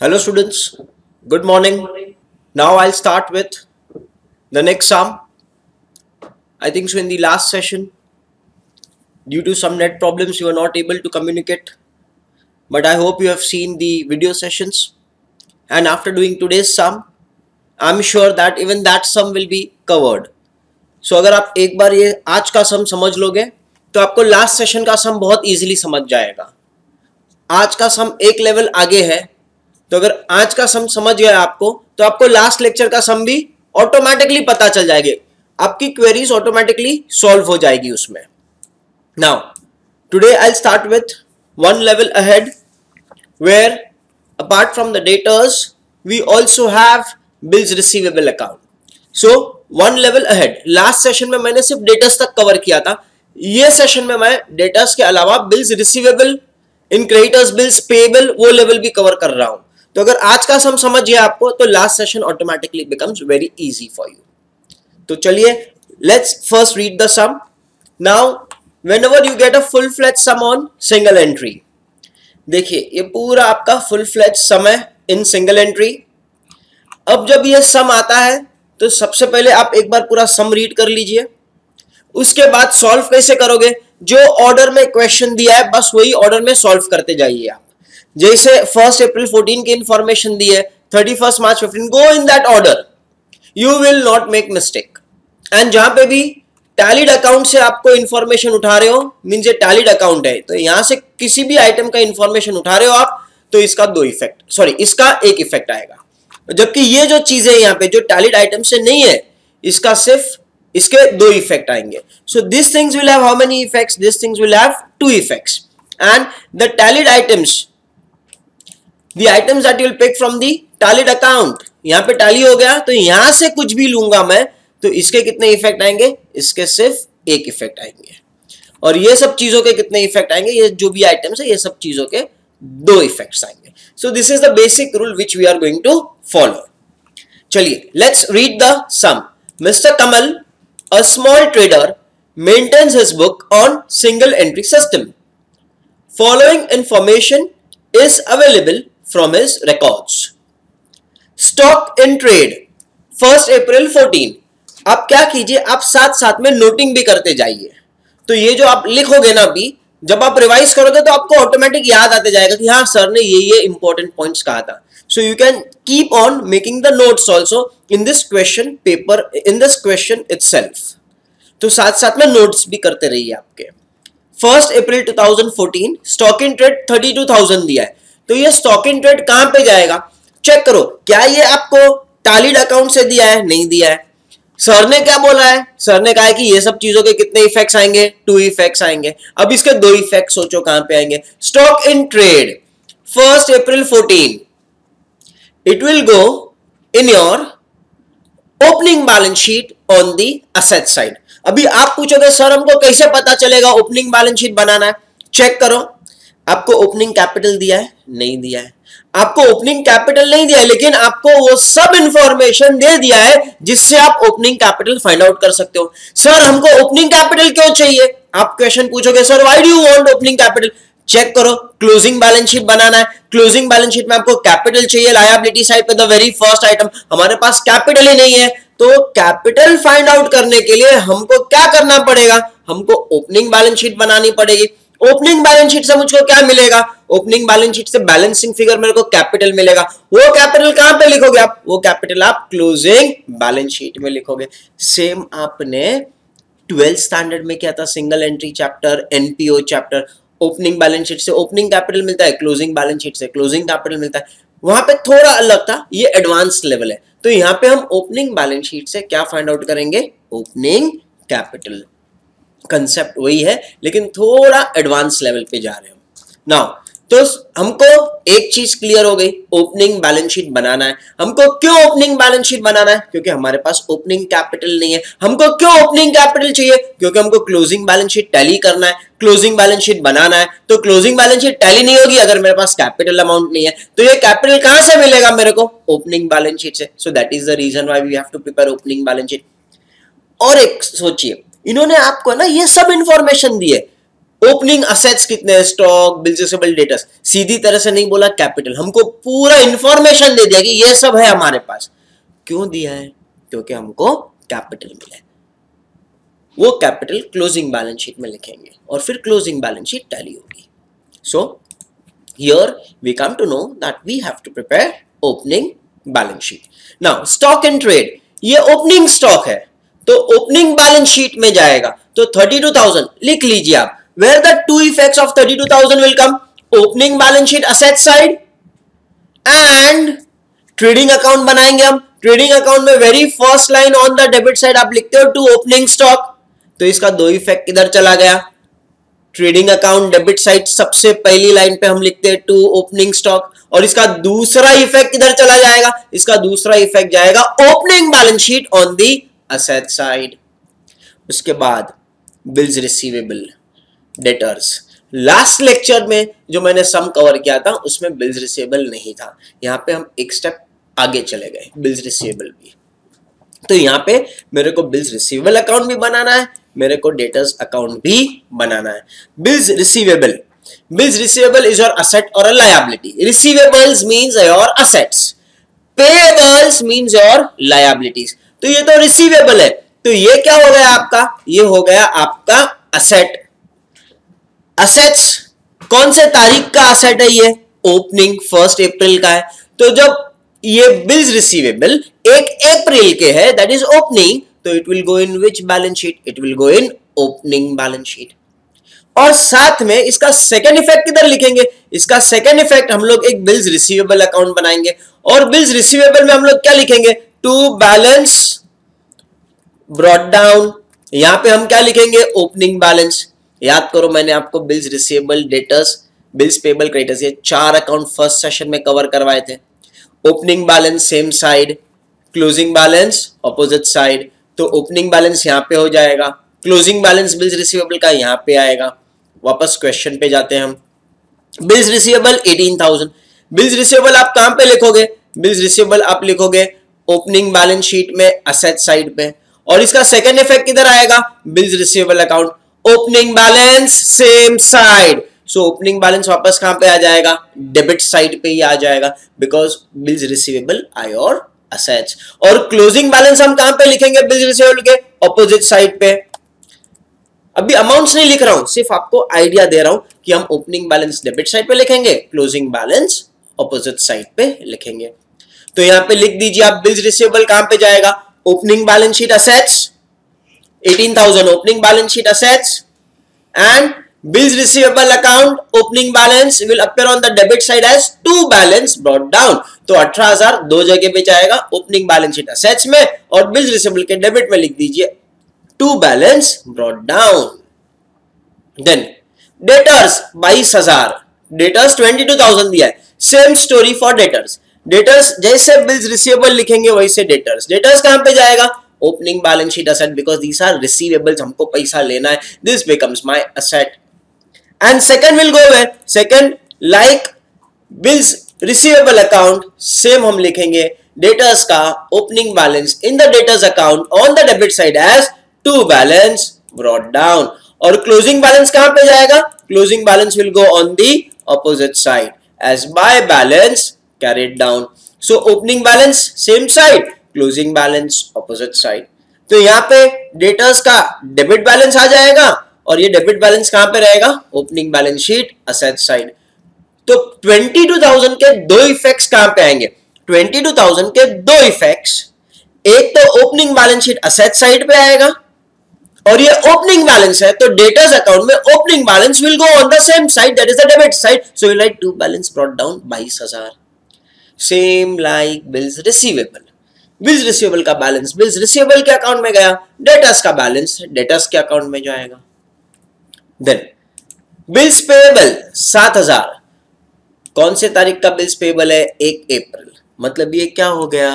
Hello students, good morning. Now I'll start with the next sum. I think so in the last session, due to some net problems, you were not able to communicate. But I hope you have seen the video sessions. And after doing today's sum, I'm sure that even that sum will be covered. So अगर आप एक बार ये आज का सम समझ लोगे तो आपको लास्ट सेशन का सम बहुत इजीली समझ जाएगा. आज का सम एक लेवल आगे है, तो अगर आज का सम समझ गया आपको तो आपको लास्ट लेक्चर का सम भी ऑटोमेटिकली पता चल जाएगी. आपकी क्वेरीज ऑटोमेटिकली सॉल्व हो जाएगी उसमें. Now today I will start with one level ahead where apart from the debtors we also have bills receivable account. So one level ahead. Last session में मैंने सिर्फ डेटर्स तक कवर किया था. ये सेशन में मैं डेटर्स के अलावा बिल्स रिसीवेबल, इन क्रेडिटर्स, बिल्स पेएबल, वो लेवल भी कवर कर रहा हूं. तो अगर आज का सम समझ गया आपको तो last session automatically becomes very easy for you. तो चलिए let's first read the sum. Now whenever you get a full fledge sum on single entry, देखिए ये पूरा आपका फुल फ्लेज सम है इन सिंगल एंट्री. अब जब ये सम आता है तो सबसे पहले आप एक बार पूरा सम रीड कर लीजिए. उसके बाद सॉल्व कैसे करोगे, जो ऑर्डर में क्वेश्चन दिया है बस वही ऑर्डर में सॉल्व करते जाइए आप. जैसे 1 अप्रैल 14 की इंफॉर्मेशन दी है, 31 March 15, go in that order, you will not make mistake. And जहां पे भी टैलीड अकाउंट से आपको इंफॉर्मेशन उठा रहे हो, मींस ये टैलीड अकाउंट है, तो यहां से किसी भी आइटम का इंफॉर्मेशन उठा रहे हो आप, तो इसका इसका एक इफेक्ट आएगा. जबकि ये जो चीजें यहाँ पे जो टैलीड आइटम से नहीं है, इसका सिर्फ इसके दो इफेक्ट आएंगे. So this things will have how many effects? This things will have two effects. And the tallied items, the items that you will pick from the tallied account, यहां पे टैली हो गया तो यहां से कुछ भी लूंगा मैं, तो इसके कितने इफेक्ट आएंगे? इसके सिर्फ एक इफेक्ट आएंगे. और ये सब चीजों के कितने इफेक्ट आएंगे? ये जो भी आइटम्स है ये सब चीजों के दो इफेक्ट्स आएंगे. So this is the basic rule which we are going to follow. चलिए let's read the sum. Mister Kamal, a small trader, maintains his book on single entry system. Following information is available from his records. Stock in trade 1 April 14. आप क्या कीजिए, आप साथ साथ में noting भी करते जाइए. तो ये जो आप लिखोगे ना अभी, जब आप रिवाइज करोगे तो आपको ऑटोमेटिक याद आते जाएगा कि हाँ सर ने ये इंपॉर्टेंट पॉइंट्स कहा था. So you can keep on making the notes also in this question paper, in this question itself. तो साथ साथ में नोट्स भी करते रहिए आपके. 1 अप्रैल 2014 स्टॉक इन ट्रेड 32,000 दिया है, तो ये स्टॉक इन ट्रेड कहां पे जाएगा? चेक करो, क्या ये आपको टैलीड अकाउंट से दिया है? नहीं दिया है. सर ने क्या बोला है? सर ने कहा है कि ये सब चीजों के कितने इफेक्ट्स आएंगे? 2 इफेक्ट्स आएंगे. अब इसके दो इफेक्ट सोचो कहां पे आएंगे. Stock in trade 1 April 14, it will go in your opening balance sheet on the asset side. अभी आप पूछोगे सर हमको कैसे पता चलेगा ओपनिंग बैलेंस शीट बनाना है? चेक करो, आपको ओपनिंग कैपिटल दिया है? नहीं दिया है. आपको ओपनिंग कैपिटल नहीं दिया है, लेकिन आपको वो सब इंफॉर्मेशन दे दिया है जिससे आप ओपनिंग कैपिटल फाइंड आउट कर सकते हो. सर हमको ओपनिंग कैपिटल क्यों चाहिए? आप क्वेश्चन पूछोगे sir why do you want opening capital? Check करो, क्लोजिंग बैलेंस शीट बनाना है. क्लोजिंग बैलेंस शीट में आपको कैपिटल चाहिए. लायबिलिटी साइड पे द वेरी फर्स्ट आइटम, हमारे पास कैपिटल ही नहीं है, तो कैपिटल फाइंड आउट करने के लिए हमको क्या करना पड़ेगा? हमको ओपनिंग बैलेंस शीट बनानी पड़ेगी. ओपनिंग बैलेंस शीट से मुझको क्या मिलेगा? ओपनिंग बैलेंस शीट से बैलेंसिंग फिगर मेरे को कैपिटल मिलेगा. वो कैपिटल कहां पे लिखोगे आप? वो कैपिटल आप क्लोजिंग बैलेंस शीट में लिखोगे. सेम आपने 12th स्टैंडर्ड में किया था, single entry chapter, NPO chapter. Opening balance sheet से ओपनिंग कैपिटल मिलता है, क्लोजिंग बैलेंस शीट से क्लोजिंग कैपिटल मिलता है. वहां पे थोड़ा अलग था, ये एडवांस लेवल है. तो यहां पे हम ओपनिंग बैलेंस शीट से क्या फाइंड आउट करेंगे? Opening capital. कंसेप्ट वही है लेकिन थोड़ा एडवांस लेवल पे जा रहे हो. नाउ तो हमको एक चीज क्लियर हो गई, ओपनिंग बैलेंस शीट बनाना है. हमको क्यों ओपनिंग बैलेंस शीट बनाना है? क्योंकि हमारे पास ओपनिंग कैपिटल नहीं है. हमको क्यों ओपनिंग कैपिटल चाहिए? क्योंकि हमको क्लोजिंग बैलेंस शीट टैली करना है, क्लोजिंग बैलेंस शीट बनाना है. तो क्लोजिंग बैलेंस शीट टैली नहीं होगी अगर मेरे पास कैपिटल अमाउंट नहीं है. तो ये कैपिटल कहां से मिलेगा मेरे को? ओपनिंग बैलेंस शीट से. So that is the reason why we have to prepare opening balance sheet. और एक सोचिए, इन्होंने आपको ना ये सब इंफॉर्मेशन दी है, ओपनिंग असेट्स कितने हैं, स्टॉक, बिल्स रिसीवेबल, डेटर्स, सीधी तरह से नहीं बोला कैपिटल, हमको पूरा इंफॉर्मेशन दे दिया कि ये सब है हमारे पास। क्यों दिया है? क्योंकि हमको कैपिटल मिला है। वो कैपिटल क्लोजिंग बैलेंस शीट में लिखेंगे और फिर क्लोजिंग बैलेंस शीट टैली होगी। So here we come to know that we have to prepare opening balance sheet. Now stock and trade, ये ओपनिंग स्टॉक है तो ओपनिंग बैलेंस शीट में जाएगा, तो 32,000 लिख लीजिए आप। Where the two effects of 32,000 will come, opening balance sheet asset side and trading account बनाएंगे हम। ट्रेडिंग अकाउंट में very first line on the debit side आप लिखते हो टू ओपनिंग स्टॉक, तो इसका दो इफेक्ट किधर चला गया, ट्रेडिंग अकाउंट डेबिट साइड सबसे पहली लाइन पे हम लिखते हैं टू ओपनिंग स्टॉक, और इसका दूसरा इफेक्ट किधर चला जाएगा, इसका दूसरा इफेक्ट जाएगा opening balance sheet on the asset side. उसके बाद bills receivable, debtors, last lecture में जो मैंने सम कवर किया था उसमें बिल्स रिसीवेबल नहीं था, यहां पे हम एक स्टेप आगे चले गए, बिल्स रिसीवेबल भी। तो यहां पे मेरे को बिल्स रिसीवेबल अकाउंट भी बनाना है, मेरे को डेटर्स अकाउंट भी बनाना है। Bills receivable, bills receivable is your asset और a liability, receivables means your assets, payables means your liabilities. तो ये तो रिसीवेबल है, तो ये क्या हो गया आपका, ये हो गया आपका असेट। असेट्स कौन से तारीख का असेट है, ये ओपनिंग 1 अप्रैल का है, तो जब ये बिल्स रिसीवेबल 1 अप्रैल के है दैट इज ओपनिंग, तो it will go in which balance sheet, it will go in opening balance sheet. और साथ में इसका सेकेंड इफेक्ट किधर लिखेंगे, इसका सेकेंड इफेक्ट हम लोग एक बिल्स रिसीवेबल अकाउंट बनाएंगे, और बिल्स रिसीवेबल में हम लोग क्या लिखेंगे, टू बैलेंस ब्रॉट डाउन। यहां पे हम क्या लिखेंगे, ओपनिंग बैलेंस। याद करो मैंने आपको bills receivable, debtors, bills payable, creditors, ये 4 अकाउंट फर्स्ट सेशन में कवर करवाए थे। Opening balance same side, closing balance opposite side, तो ओपनिंग बैलेंस यहां पे हो जाएगा, क्लोजिंग बैलेंस बिल्स रिसीवेबल का यहां पे आएगा। वापस क्वेश्चन पे जाते हैं हम। बिल्स रिसीवेबल 18,000, बिल्स रिसीवेबल आप कहां पे लिखोगे, बिल्स रिसीवेबल आप लिखोगे ओपनिंग बैलेंस शीट में असेट साइड पे, और इसका सेकंड इफेक्ट किधर आएगा, bills receivable account, opening balance same side. सो ओपनिंग बैलेंस वापस कहां पे आ जाएगा, डेबिट साइड पे ही आ जाएगा, because bills receivable are your assets. और क्लोजिंग बैलेंस हम कहां पे लिखेंगे, बिल्स रिसीवेबल के ऑपोजिट साइड पे। अभी अमाउंट्स नहीं लिख रहा हूं, सिर्फ आपको आइडिया दे रहा हूं कि हम ओपनिंग बैलेंस डेबिट साइड पे लिखेंगे, क्लोजिंग बैलेंस ऑपोजिट साइड पे लिखेंगे। तो यहां पे लिख दीजिए आप, बिल्स रिसीवेबल कहां पे जाएगा, opening balance sheet assets 18,000 opening balance sheet assets, and bills receivable account opening balance will appear on the debit side as to balance brought down। तो 18,000 दो जगह पे जाएगा, ओपनिंग बैलेंस शीट असेट्स में और बिल्स रिसीवेबल के debit में लिख दीजिए to balance brought down. Then debtors 22,000, debtors 22,000 दिया है, same story for debtors. Debtors जैसे बिल्स रिसीवेबल लिखेंगे वैसे डेटर्स, डेटर्स कहां पे जाएगा, opening balance sheet asset, because these are receivables, हमको पैसा लेना है, this becomes my asset. And second will go where, second like bills receivable account, same हम लिखेंगे डेटर्स का opening balance in the debtors account on the debit side as to balance brought down. और closing balance कहां पे जाएगा, closing balance will go on the opposite side as by balance carried down. So opening balance same side, closing balance opposite side. तो यहां पे debtors का debit balance आ जाएगा और ये डेबिट बैलेंस कहां पे रहेगा, opening balance sheet asset side. तो 22,000 के दो इफेक्ट्स कहां पे आएंगे, 22,000 के दो इफेक्ट्स, एक तो opening balance sheet asset side पे आएगा, और ये ओपनिंग बैलेंस है तो डेटर्स अकाउंट में opening balance will go on the same side, that is the debit side. So you write to balance brought down 22,000। Same like bills receivable, bills receivable का balance bills receivable के account में गया, debtors का balance debtors के account में जाएगा। Then bills payable 7,000, कौन से तारीख का बिल्स पेएबल है, 1 अप्रैल, मतलब ये क्या हो गया,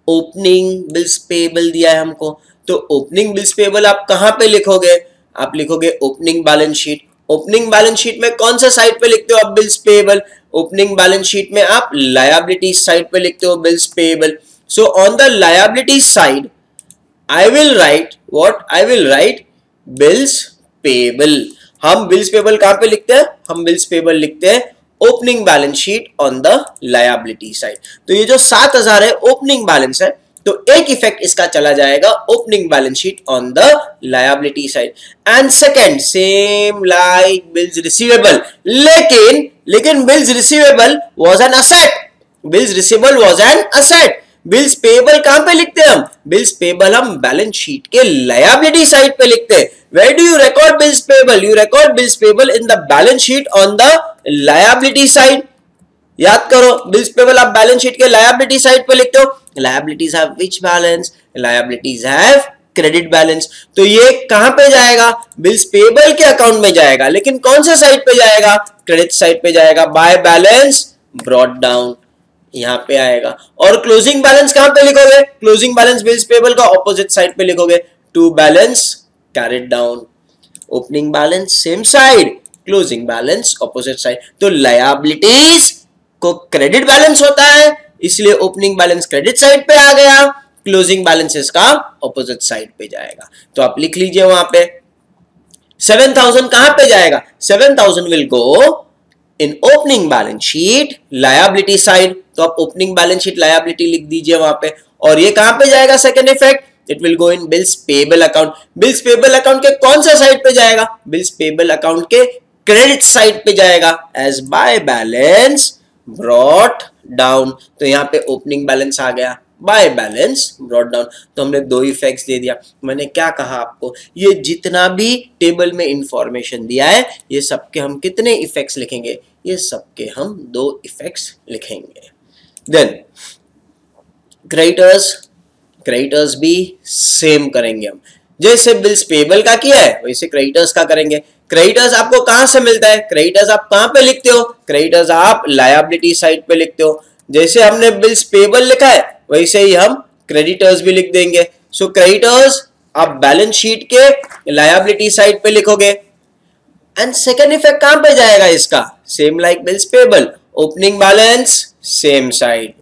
ओपनिंग बिल्स पेएबल दिया है हमको, तो ओपनिंग बिल्स पेएबल आप कहां पे लिखोगे, आप लिखोगे opening balance sheet. Opening balance sheet में कौन सा साइड पे लिखते हो आप bills payable, opening balance sheet में आप लायबिलिटी साइड पे लिखते हो bills payable. So on the liability side, I will write what? I will write bills payable. हम बिल्स पेबल कहां पे लिखते हैं? हम बिल्स पेबल लिखते हैं opening balance sheet on the liability side. तो ये जो 7000 है ओपनिंग बैलेंस है, तो एक इफेक्ट इसका चला जाएगा opening balance sheet on the liability side. And second same like bills receivable, लेकिन bills receivable was an asset, bills receivable was an asset. Bills payable कहां पे लिखते हैं हम? बिल्स पेबल हम बैलेंस शीट के लायबिलिटी साइड पे लिखते हैं। Where do you record bills payable? You record bills payable in the balance sheet on the liability side. याद करो, बिल्स पेबल आप बैलेंस शीट के लायबिलिटी साइड पे लिखते हो। Liabilities have which balance? Liabilities have credit balance. तो ये कहां पे जाएगा? बिल्स पेबल के अकाउंट में जाएगा, लेकिन कौन से साइड पे जाएगा? क्रेडिट साइड पे जाएगा। बाय बैलेंस ब्रॉट डाउन यहां पे आएगा। और क्लोजिंग बैलेंस कहां पे लिखोगे? क्लोजिंग बैलेंस बिल्स पेबल का ऑपोजिट साइड पे लिखोगे। To balance carried down, opening balance same side, closing balance opposite side। तो liabilities को क्रेडिट बैलेंस होता है, इसलिए ओपनिंग बैलेंस क्रेडिट साइड पे आ गया, क्लोजिंग बैलेंस इसका ऑपोजिट साइड पे जाएगा। तो आप लिख लीजिए वहां पे 7000 कहां पे जाएगा? 7000 will go in opening balance sheet liability side। तो आप ओपनिंग बैलेंस शीट लायबिलिटी लिख दीजिए वहां पे। और ये कहां पे जाएगा? Second effect it will go in bills payable account. Bills payable account के कौन सा साइड पे जाएगा? बिल्स पेबल अकाउंट के क्रेडिट साइड पे जाएगा as by balance brought down. तो यहां पे ओपनिंग बैलेंस आ गया, बाय बैलेंस ब्रॉट डाउन। तो हमने दो इफेक्ट्स दे दिया। मैंने क्या कहा आपको? ये जितना भी टेबल में इंफॉर्मेशन दिया है, ये सबके हम कितने इफेक्ट्स लिखेंगे? ये सबके हम दो इफेक्ट्स लिखेंगे। देन क्रेडिटर्स भी सेम करेंगे हम। जैसे बिल्स पेबल का किया है वैसे क्रेडिटर्स का करेंगे। क्रेडिटर्स आपको कहां से मिलता है? क्रेडिटर्स आप कहां पे लिखते हो? क्रेडिटर्स आप लायबिलिटी साइड पे लिखते हो। जैसे हमने बिल्स पेबल लिखा है वैसे ही हम क्रेडिटर्स भी लिख देंगे। सो क्रेडिटर्स आप बैलेंस शीट के लायबिलिटी साइड पे लिखोगे। एंड सेकेंड इफेक्ट कहां पे जाएगा इसका? Same like bills payable, opening balance same side,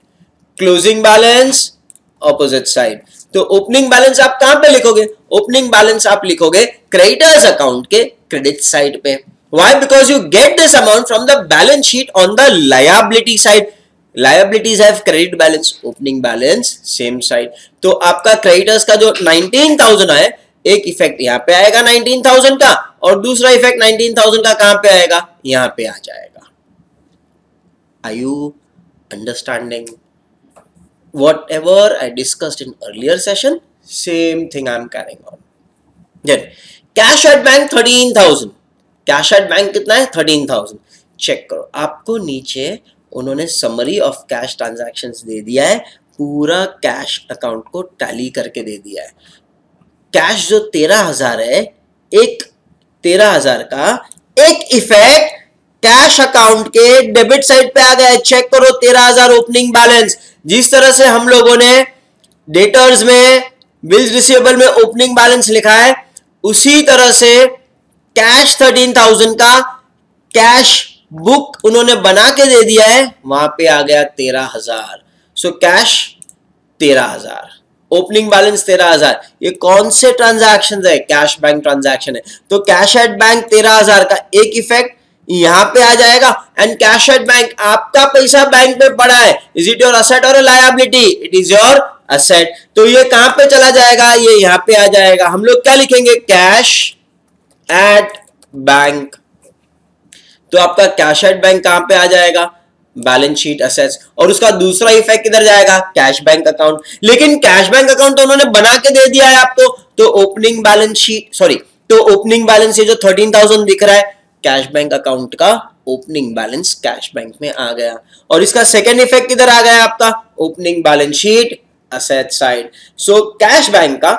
closing balance opposite side. तो ओपनिंग बैलेंस आप कहां पे लिखोगे? ओपनिंग बैलेंस आप लिखोगे क्रेडिटर्स अकाउंट के क्रेडिट साइड पे। Why? Because you get this amount from the balance sheet on the liability side. Liabilities have credit balance, opening balance same side. तो आपका क्रेडिटर्स का जो 19000 है, एक इफेक्ट यहां पे आएगा 19000 का, और दूसरा इफेक्ट 19000 का कहां पे आएगा? यहां पे आ जाएगा। Are you understanding? Whatever I discussed in earlier session, same thing I am carrying on. Then cash at bank 13,000. Cash at bank कितना है? 13,000. चेक करो, आपको नीचे उन्होंने समरी ऑफ कैश ट्रांजैक्शंस दे दिया है, पूरा कैश अकाउंट को टैली करके दे दिया है। कैश जो 13,000 है, एक 13,000 का एक इफेक्ट कैश अकाउंट के डेबिट साइड पे आ गया है। चेक करो 13,000 ओपनिंग बैलेंस। जिस तरह से हम लोगों ने डेटर्स में, बिल्स रिसीवेबल में ओपनिंग बैलेंस लिखा है, उसी तरह से कैश 13,000 का कैश बुक उन्होंने बना के दे दिया है, वहां पे आ गया 13,000। So cash 13,000, opening balance 13,000। ये कौन से ट्रांजैक्शन है? कैश बैंक ट्रांजैक्शन है। तो कैश एट बैंक 13,000 का एक इफेक्ट यहां पे आ जाएगा। एंड कैश एट बैंक, आपका पैसा बैंक में पड़ा है, इज इट योर असेट और liability? It is your asset. तो ये कहां पे चला जाएगा? ये यहां पे आ जाएगा। हम लोग क्या लिखेंगे? Cash at bank. तो आपका कैश एट बैंक कहां पे आ जाएगा? Balance sheet assets. और उसका दूसरा इफेक्ट किधर जाएगा? Cash bank account. लेकिन कैश बैंक अकाउंट तो उन्होंने बना के दे दिया है आपको, तो ओपनिंग बैलेंस शीट, सॉरी, तो ओपनिंग बैलेंस ये जो 13,000 दिख रहा है, कैश बैंक अकाउंट का ओपनिंग बैलेंस कैश बैंक में आ गया। और इसका सेकेंड इफेक्ट किधर आ गया आपका? Opening balance sheet asset side. So cash bank का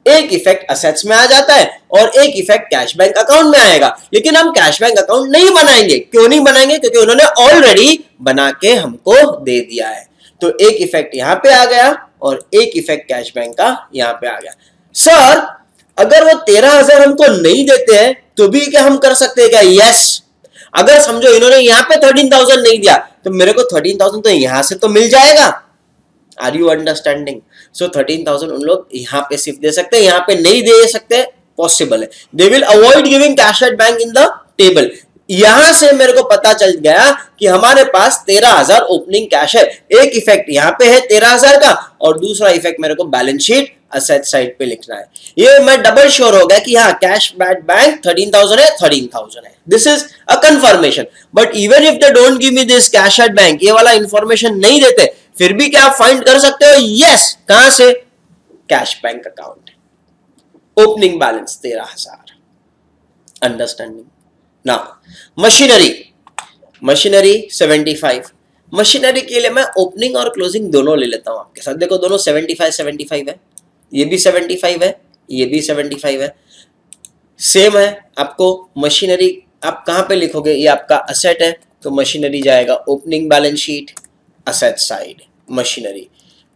एक इफेक्ट असेट्स में आ जाता है और एक इफेक्ट कैश बैंक अकाउंट में आएगा। लेकिन हम कैश बैंक अकाउंट नहीं बनाएंगे। क्यों नहीं बनाएंगे? क्योंकि उन्होंने ऑलरेडी बना के हमको दे दिया है। तो एक इफेक्ट यहां पे आ गया और एक इफेक्ट कैश बैंक का यहां पे आ गया। सर, अगर वो 13,000 हमको नहीं देते हैं तो भी क्या हम कर सकते हैं क्या? यस। अगर समझो इन्होंने यहां पे 13,000 नहीं दिया तो मेरे को 13,000 तो यहां से तो मिल जाएगा। Are you understanding? सो 13,000 उन लोग यहां पे सिर्फ दे सकते हैं, यहां पे नहीं दे सकते, पॉसिबल है. They will avoid giving cash at bank in the table. यहां से मेरे को पता चल गया कि हमारे पास 13,000 ओपनिंग कैश है. एक इफेक्ट यहां पे है 13,000 का और दूसरा इफेक्ट मेरे को बैलेंस शीट असेट साइड पे लिखना है. ये मैं डबल श्योर हो गया कि हाँ कैश एट बैंक 13,000 है, 13,000 है. This is a confirmation. But even if they don't give me this cash at bank, ये वाला इंफॉर्मेशन नहीं देते, फिर भी क्या आप फाइंड कर सकते हो? यस. कहां से? Cash bank account. Opening balance 13,000. Understanding. Now machinery 75. Machinery के लिए मैं ओपनिंग और क्लोजिंग दोनों ले लेता हूं आपके साथ. देखो दोनों 75 है. ये भी 75 है, ये भी 75 है. सेम है. आपको मशीनरी आप कहां पे लिखोगे? ये आपका असेट है तो मशीनरी जाएगा opening balance sheet, asset side, machinery.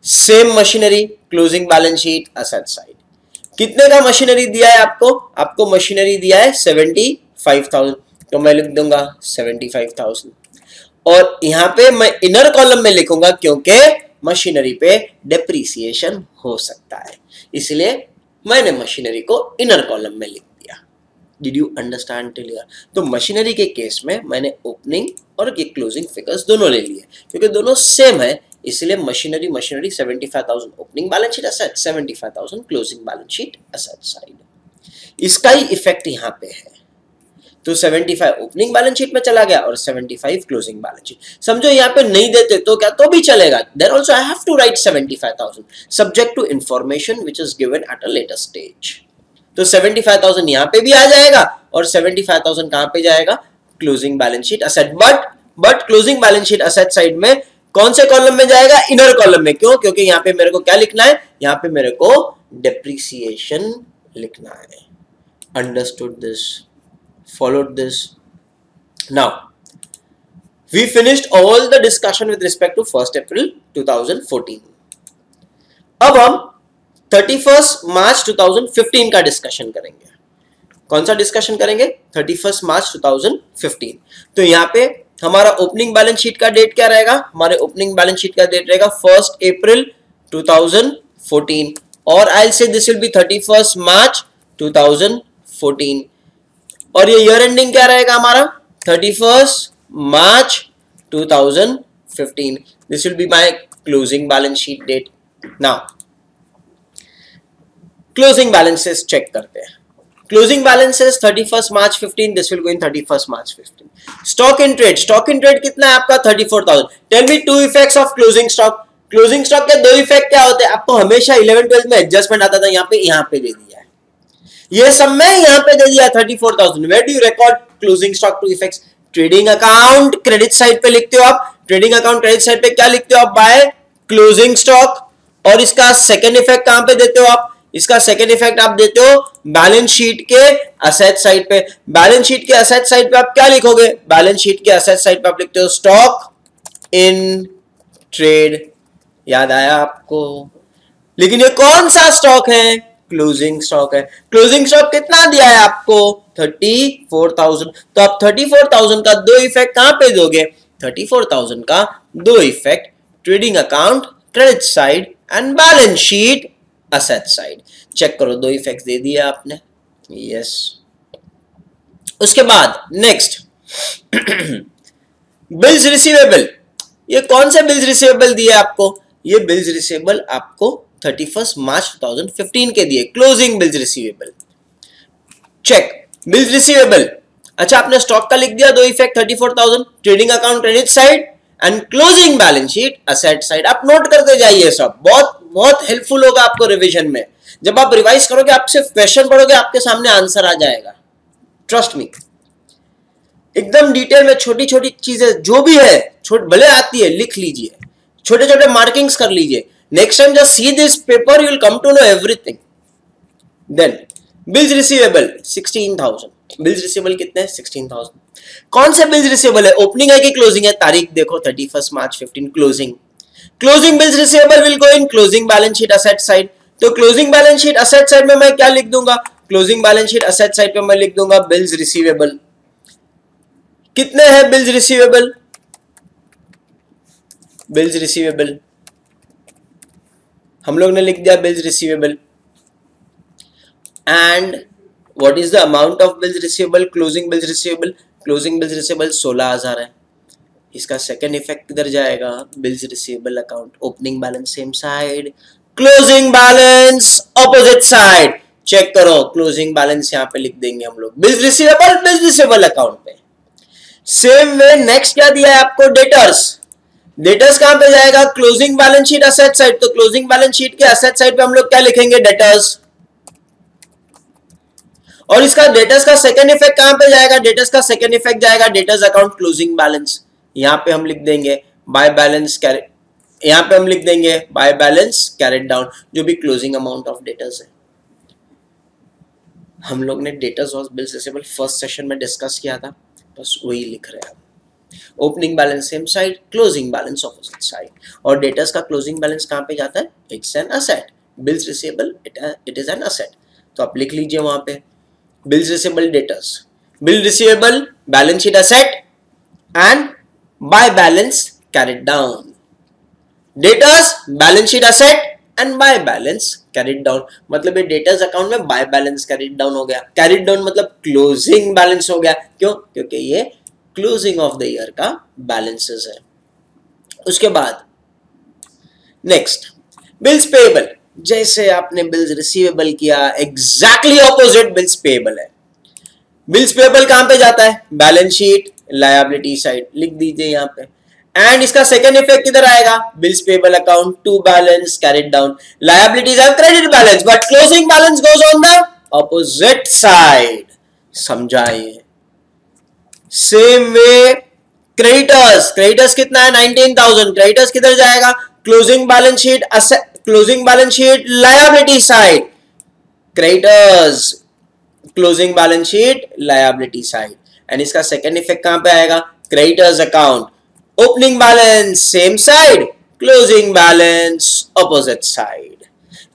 Same machinery closing balance sheet, asset side. कितने का मशीनरी दिया है आपको? आपको मशीनरी दिया है 75,000, तो मैं लिख दूंगा 75,000. और यहां पे मैं इनर कॉलम में लिखूंगा क्योंकि मशीनरी पे डेप्रिसिएशन हो सकता है, इसलिए मैंने मशीनरी को इनर कॉलम में लिख दिया. Did you understand till here? तो मशीनरी के केस में मैंने ओपनिंग और ये क्लोजिंग फिगर्स दोनों ले लिए क्योंकि दोनों सेम है, इसलिए machinery 75,000 opening balance sheet asset, 75,000 closing balance sheet asset side. इसका ही इफेक्ट यहां पे है. तो 75 ओपनिंग बैलेंस शीट में चला गया और 75 क्लोजिंग बैलेंस शीट. समझो यहाँ पे नहीं देते तो क्या, तो भी चलेगा. Then also I have to write 75,000 subject to information which is given at a later stage. तो 75,000 यहाँ पे भी आ जाएगा और 75,000 कहां पे जाएगा? Closing balance sheet asset. But closing balance sheet asset side में कौन से कॉलम में जाएगा? इनर कॉलम में. क्यों? क्योंकि यहाँ पे मेरे को क्या लिखना है? यहाँ पे मेरे को डेप्रिसिएशन लिखना है. Understood this? Followed this? Now we finished all the discussion with respect to 1st April 2014. अब हम 31st March 2015 का डिस्कशन करेंगे. कौन सा डिस्कशन करेंगे? 31st March 2015. तो यहाँ पे हमारा ओपनिंग बैलेंस शीट का डेट क्या रहेगा? हमारे ओपनिंग बैलेंस शीट का डेट रहेगा 1st April 2014 और I'll say this will be 31st March 2014. और ये ईयर एंडिंग क्या रहेगा हमारा? 31st March 2015. This will be my closing balance sheet date. Now closing balances check करते हैं. Closing balances 31st March 15. This will go in 31st March 15. Stock in trade कितना है आपका? 34,000. Tell me two effects of closing stock. Closing stock के दो effect क्या होते हैं? आपको हमेशा 11-12 में एडजस्टमेंट आता था, यहाँ पे दे दिया. ये सब मैं यहां पे दे दिया 34,000. Where do you record closing stock two effects? Trading account credit side पे लिखते हो आप. ट्रेडिंग अकाउंट क्रेडिट साइड पे क्या लिखते हो आप? By closing stock. और इसका सेकंड इफेक्ट कहां पे देते हो आप? इसका सेकंड इफेक्ट आप देते हो बैलेंस शीट के असेट साइड पे. बैलेंस शीट के असेट साइड पे आप क्या लिखोगे? बैलेंस शीट के असेट साइड पे आप लिखते हो स्टॉक इन ट्रेड. याद आया आपको? लेकिन ये कौन सा स्टॉक है? क्लोजिंग स्टॉक है. क्लोजिंग स्टॉक कितना दिया है आपको? 34,000. तो आप 34,000 का दो इफेक्ट कहां पे दोगे? 34,000 का दो effect trading account credit side and balance sheet asset side. Check करो, दो इफेक्ट दे दिए आपने. यस. उसके बाद नेक्स्ट बिल्स रिसीवेबल. ये कौन से बिल्स रिसीवेबल दिए आपको? ये बिल्स रिसीवेबल आपको 31st March 2015 के दिए. Closing bills receivable. Check bills receivable. अच्छा, आपने स्टॉक का लिख दिया दो effect 34,000, trading account credit side and closing balance sheet asset side. आप नोट करते जाइए, सब बहुत बहुत हेल्पफुल होगा आपको रिवीजन में. जब आप रिवाइज करोगे, आप सिर्फ क्वेश्चन पढ़ोगे, आपके सामने आंसर आ जाएगा. Trust me. एकदम डिटेल में छोटी छोटी चीजें जो भी है, भले आती है, लिख लीजिए. छोटे छोटे मार्किंग्स कर लीजिए. Next time just see this paper, you will come to know everything. Then bills receivable 16,000. bills receivable कितने? 16,000. कौन से bills receivable है? ओपनिंग है कि क्लोजिंग है? तारीख देखो 31st March 15. Closing. Closing bills receivable will go in closing balance sheet asset side. तो closing balance sheet asset side में मैं क्या लिख दूंगा? Closing balance sheet asset side पे मैं लिख दूंगा बिल्स रिसीवेबल. कितने हैं बिल्स रिसीवेबल? बिल्स रिसीवेबल हम लोग ने लिख दिया bills receivable. And what is the amount of bills receivable, closing bills receivable, closing bills receivable 16,000 है। इसका सेकंड इफेक्ट किधर जाएगा, bills receivable account, opening balance same side, closing balance opposite side. Check करो, क्लोजिंग बैलेंस यहाँ पे लिख देंगे हम लोग, बिल्स रिसीवेबल अकाउंट पे। सेम वे नेक्स्ट क्या दिया है आपको, डेटर्स। डेटर्स कहां पे जाएगा, closing balance sheet asset side, तो क्लोजिंग बैलेंस शीट के असेट साइड पे हम लोग क्या लिखेंगे, डेटर्स। और इसका डेटर्स का सेकंड इफेक्ट कहां पे जाएगा, डेटर्स का सेकंड इफेक्ट जाएगा डेटर्स अकाउंट क्लोजिंग बैलेंस। यहां पे हम लिख देंगे बाय बैलेंस कैरी, यहां पे हम लिख देंगे बाय बैलेंस कैरेड डाउन, जो भी क्लोजिंग अमाउंट ऑफ डेटर्स है। हम लोग ने डेटर्स और बिल्स रिसीवेबल फर्स्ट सेशन में डिस्कस किया था, बस वही लिख रहे हैं। Opening balance same side, closing balance opposite side. और डेटर्स का क्लोजिंग बैलेंस कहां पे जाता है, it's an asset, bills receivable it is an asset. तो आप लिख लीजिए वहां पे bills receivable debtors, bill receivable balance sheet asset and by balance carried down, debtors balance sheet asset and by balance carried down। मतलब ये debtors account में by balance carried down हो गया, carried down मतलब closing balance हो गया, क्यों, क्योंकि ये closing of the year का balances है। उसके बाद नेक्स्ट बिल्स पेएबल, जैसे आपने बिल्स रिसीवेबल किया एग्जैक्टली ऑपोजिट बिल्स पेएबल है। बिल्स पेएबल कहां पे जाता है, बैलेंस शीट लायबिलिटी साइड, लिख दीजिए यहां पे। एंड इसका सेकंड इफेक्ट किधर आएगा, bills payable account to balance carried down, liabilities have credit balance but closing balance goes on the opposite side. समझाइए। सेम वे क्रेडिटर्स, क्रेडिटर्स कितना है 19,000, क्रेडिटर्स किधर जाएगा, closing balance sheet closing balance sheet liability side, creditors closing balance sheet liability side. And इसका second effect कहां पे आएगा, creditors account opening balance same side, closing balance opposite side.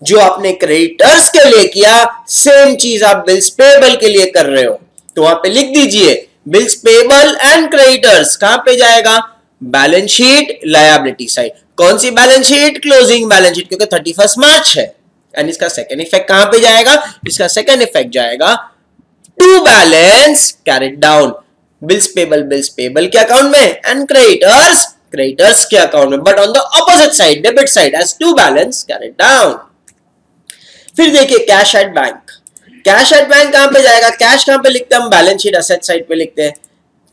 जो आपने क्रेडिटर्स के लिए किया सेम चीज आप बिल्स पेएबल के लिए कर रहे हो, तो वहां पे लिख दीजिए बिल्स पेएबल एंड क्रेडिटर्स कहां पे जाएगा, बैलेंस शीट लायबिलिटी साइड। कौन सी balance sheet, closing balance sheet, क्योंकि 31 मार्च है। एंड इसका सेकंड इफेक्ट कहां पे जाएगा, इसका सेकंड इफेक्ट जाएगा to balance carried down, bills payable के अकाउंट में एंड क्रेडिटर्स के अकाउंट में, but on the opposite side debit side as to balance carried down. फिर देखिए cash at bank, cash at bank कहां पे जाएगा, कैश कहां पे लिखते हैं हम, बैलेंस शीट असेट साइड पे लिखते हैं।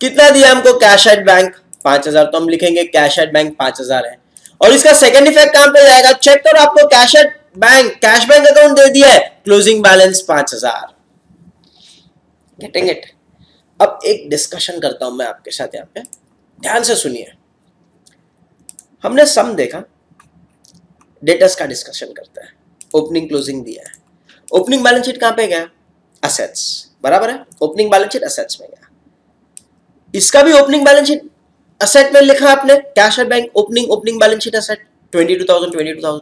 कितना दिया हमको कैश एट बैंक, 5,000, तो हम लिखेंगे कैश एट बैंक 5,000 है। और इसका सेकंड इफेक्ट कहां पे जाएगा, चेक करो आपको cash at bank, cash bank account दे दिया है, क्लोजिंग बैलेंस 5,000। Getting it. अब एक डिस्कशन करता हूं मैं आपके साथ, यहां पे ध्यान से सुनिए। हमने सम देखा, डेटर्स का डिस्कशन करते हैं, ओपनिंग क्लोजिंग दिया है, ओपनिंग बैलेंस शीट कहां पे गया, असेट्स, बराबर है, ओपनिंग बैलेंस शीट असेट्स में गया। इसका भी ओपनिंग बैलेंस शीट असेट में लिखा आपने, cash at bank opening balance sheet asset 22,000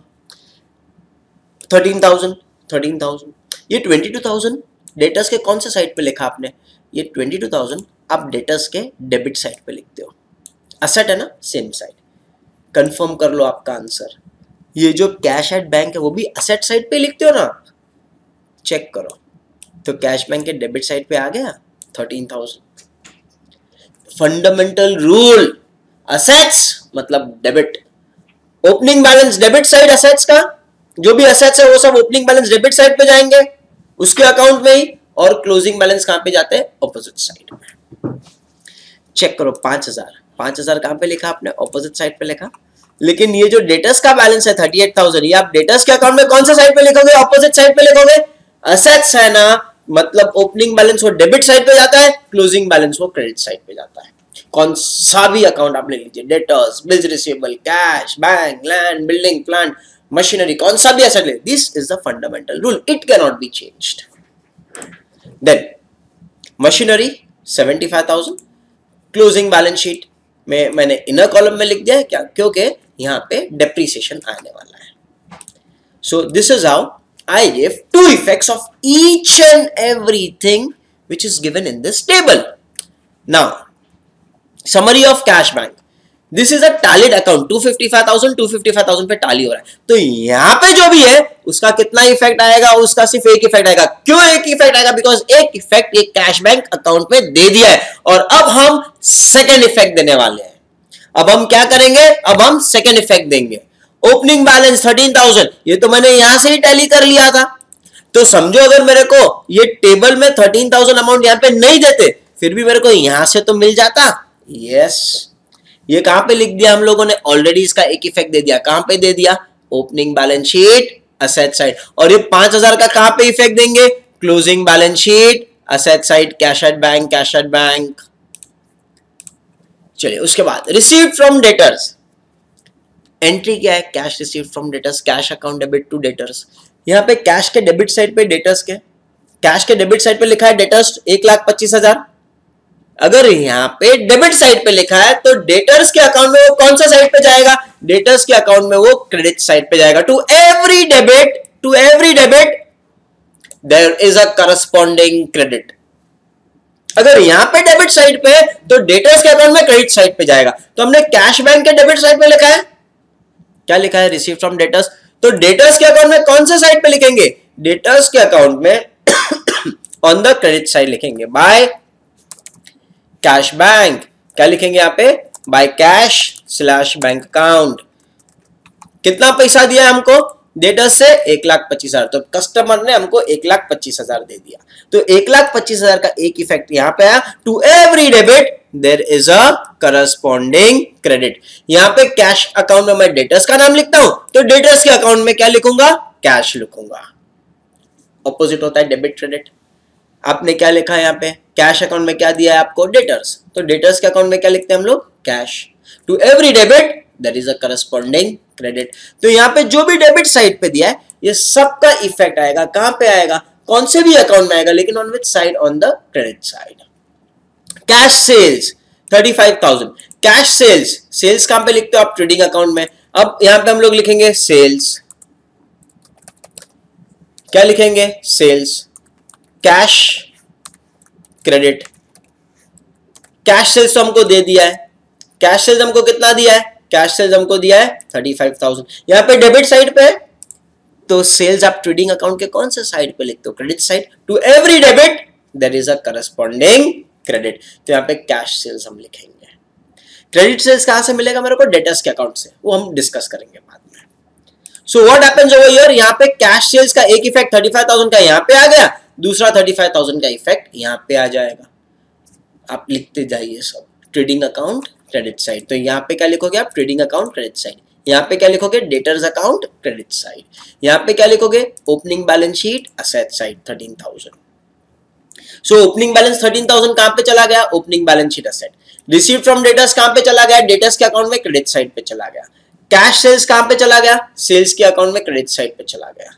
13,000। ये 22,000 डेटर्स के कौन से साइड पे लिखा आपने, ये 22,000 आप डेटर्स के डेबिट साइड पे लिखते हो, असेट है ना, सेम साइड। कंफर्म कर लो आपका आंसर, ये जो कैश एट बैंक है वो भी असेट साइड पे लिखते हो ना, चेक करो। तो कैश बैंक के डेबिट साइड पे आ गया 13,000। फंडामेंटल रूल, असेट्स मतलब debit, opening balance debit side assets का, जो भी असेट्स है वो सब ओपनिंग बैलेंस डेबिट साइड पे जाएंगे उसके अकाउंट में ही, और क्लोजिंग बैलेंस कहां पे जाते हैं, ऑपोजिट साइड में। चेक करो 5,000 कहां पे लिखा आपने, ऑपोजिट साइड पे लिखा। लेकिन ये जो डेटर्स का बैलेंस है 38,000, ये आप डेटर्स के अकाउंट में कौन सा साइड पे लिखोगे, ऑपोजिट साइड पे लिखोगे, असेट्स है ना, मतलब ओपनिंग बैलेंस वो डेबिट साइड पे जाता है, क्लोजिंग बैलेंस वो क्रेडिट साइड पे जाता है। कौन सा भी अकाउंट आप ले लीजिए, debtors, bills receivable, cash, bank, land, building, plant, machinery, कौन सा भी एसेट ले, this is the fundamental rule, it can not be changed. Then machinery 75,000, closing balance sheet में मैंने इनर कॉलम में लिख दिया है, क्या, क्योंकि यहां पे डेप्रिसिएशन आने वाला है। So this is how I give two effects of each and everything which is given in this table. Now, summary of cash bank. This is a tallied account, 255,000 पे टैली हो रहा है। तो यहां पे जो भी है उसका कितना इफेक्ट आएगा, उसका सिर्फ एक इफेक्ट आएगा। क्यों एक इफेक्ट आएगा? बिकॉज एक इफेक्ट एक कैश बैंक अकाउंट में दे दिया है, और अब हम सेकेंड इफेक्ट देने वाले हैं। अब हम क्या करेंगे? अब हम सेकेंड इफेक्ट देंगे। ओपनिंग बैलेंस 13,000, ये तो मैंने यहां से ही टैली कर लिया था। तो समझो अगर मेरे को ये टेबल में 13,000 अमाउंट यहां पे नहीं देते, फिर भी मेरे को यहां से तो मिल जाता। यस, ये कहां पे लिख दिया हम लोगों ने? ऑलरेडी इसका एक इफेक्ट दे दिया। कहां पे दे दिया? Opening balance sheet, asset side. और ये 5,000 का कहां पे इफेक्ट देंगे? Closing balance sheet, asset side, cash at bank, cash at bank. चलिए उसके बाद रिसीव्ड फ्रॉम डेटर्स। एंट्री क्या है? Cash received from debtors, cash account debit to debtors. यहाँ पे कैश के डेबिट साइड पे डेटर्स के, कैश के डेबिट साइड पे लिखा है डेटर्स 1,25,000। अगर यहाँ पे डेबिट साइड पे लिखा है तो डेटर्स के अकाउंट में वो कौन सा साइड पे जाएगा? डेटर्स के अकाउंट में वो क्रेडिट साइड पे जाएगा। To every debit there is a corresponding credit. अगर यहां पे डेबिट साइड पे तो डेटर्स के अकाउंट में क्रेडिट साइड पे जाएगा। तो हमने कैश बैंक के डेबिट साइड पे लिखा है, क्या लिखा है? Receive from debtors. तो डेटर्स के अकाउंट में कौन सा साइड पे लिखेंगे? डेटर्स के अकाउंट में ऑन द क्रेडिट साइड लिखेंगे, बाय कैश बैंक। क्या लिखेंगे यहाँ पे? By cash slash bank account. कितना पैसा दिया है हमको डेटर्स से? 1,25,000। तो कस्टमर ने हमको 1,25,000 दे दिया। तो 1,25,000 का एक इफेक्ट यहां पे आया। To every debit there is a corresponding credit. यहां पे कैश अकाउंट में मैं डेटर्स का नाम लिखता हूं, तो डेटर्स के अकाउंट में क्या लिखूंगा? कैश लिखूंगा। ऑपोजिट होता है डेबिट क्रेडिट। आपने क्या लिखा है यहाँ पे? कैश अकाउंट में क्या दिया है आपको? डेटर्स। तो डेटर्स के अकाउंट में क्या लिखते हैं हम लोग? Cash. To every debit there is a corresponding credit. तो यहाँ पे जो भी डेबिट साइड पे दिया है ये सबका इफेक्ट आएगा। कहां पे आएगा? कौन से भी अकाउंट में आएगा, लेकिन on which side? On the credit side. Cash sales 35,000। Cash sales, sales कहां पे लिखते हो आप? ट्रेडिंग अकाउंट में। अब यहां पे हम लोग लिखेंगे सेल्स। क्या लिखेंगे? Sales, cash credit. Cash sales तो हमको दे दिया है। कैश सेल्स हमको कितना दिया है? कैश सेल्स हमको दिया है 35,000। यहां पे डेबिट साइड पे तो सेल्स आप ट्रेडिंग अकाउंट के कौन से साइड पे लिखते हो? Credit side. To every debit there is a corresponding credit. तो यहां पे कैश सेल्स हम लिखेंगे। क्रेडिट सेल्स कहां से मिलेगा मेरे को? डेटर्स के अकाउंट से, वो हम डिस्कस करेंगे बाद में। So what happens over here? यहां पे कैश सेल्स का एक इफेक्ट 35,000 का यहां पे आ गया, दूसरा 35,000 का इफेक्ट यहां पे आ जाएगा। आप लिखते जाइए सब। ट्रेडिंग अकाउंट क्रेडिट साइड, तो यहां पे क्या लिखोगे आप? Trading account credit side. यहां पे क्या लिखोगे? Debtors account credit side. यहां पे क्या लिखोगे? Opening balance sheet asset side 13,000। सो ओपनिंग बैलेंस 13,000 कहां पे चला गया? Opening balance sheet asset. Receive from debtors कहां पे चला गया? डेटर्स के अकाउंट में क्रेडिट साइड पे चला गया। कैश सेल्स कहां पे चला गया? सेल्स के अकाउंट में क्रेडिट साइड पे चला गया।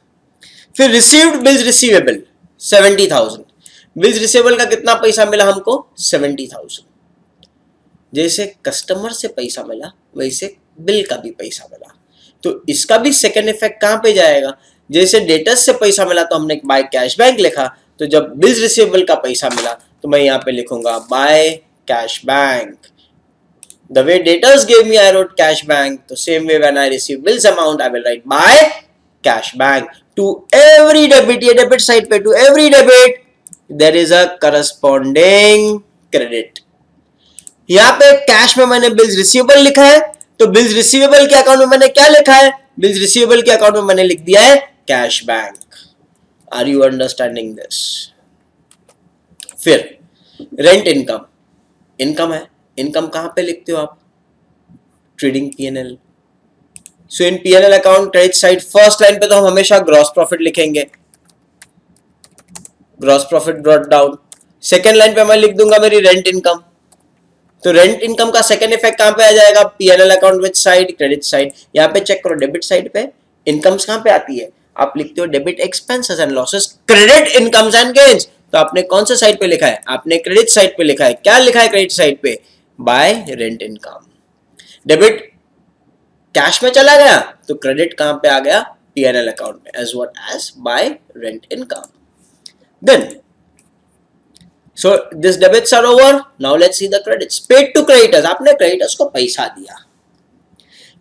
फिर received bills receivable 70,000। Bills receivable का कितना पैसा मिला हमको? 70,000। जैसे कस्टमर से पैसा मिला वैसे बिल का भी पैसा मिला, तो इसका भी सेकेंड इफेक्ट कहां पे जाएगा? जैसे डेटर्स से पैसा मिला तो हमने बाय कैश बैंक लिखा, तो जब बिल्स रिसीवेबल का पैसा मिला तो मैं यहां पे लिखूंगा by cash bank. The way debtors gave me, I wrote cash bank. The same way when I receive bills amount, I will write by cash bank. To every debit, ये debit side पे, to every debit, there is a corresponding credit. यहाँ पे cash में मैंने bills receivable लिखा है, तो bills receivable के अकाउंट में मैंने क्या लिखा है? बिल्स रिसीवेबल के अकाउंट में मैंने लिख दिया है cash bank. Are you understanding this? फिर रेंट इनकम, इनकम है। इनकम कहां पे लिखते हो आप? Trading PNL. So in PNL account credit side first line पे तो हम हमेशा ग्रॉस प्रॉफिट लिखेंगे, gross profit brought down. Second line पे मैं लिख दूंगा मेरी रेंट इनकम। तो रेंट इनकम का सेकेंड इफेक्ट कहां पे आ जाएगा? PNL account which side? Credit side. यहां पे चेक करो डेबिट साइड पे इनकम्स कहां पे आती है? आप लिखते हो debit expenses and losses, credit incomes and gains. तो आपने कौन से साइड पे लिखा है? आपने क्रेडिट साइड पे लिखा है। क्या लिखा है क्रेडिट साइड पे? By rent income. Debit cash में चला गया तो क्रेडिट कहां पे आ गया? पीएनएल अकाउंट में, as what? As by rent income. Then So this debits are over. Now let's see the credits. Paid to creditors. आपने creditors को पैसा दिया,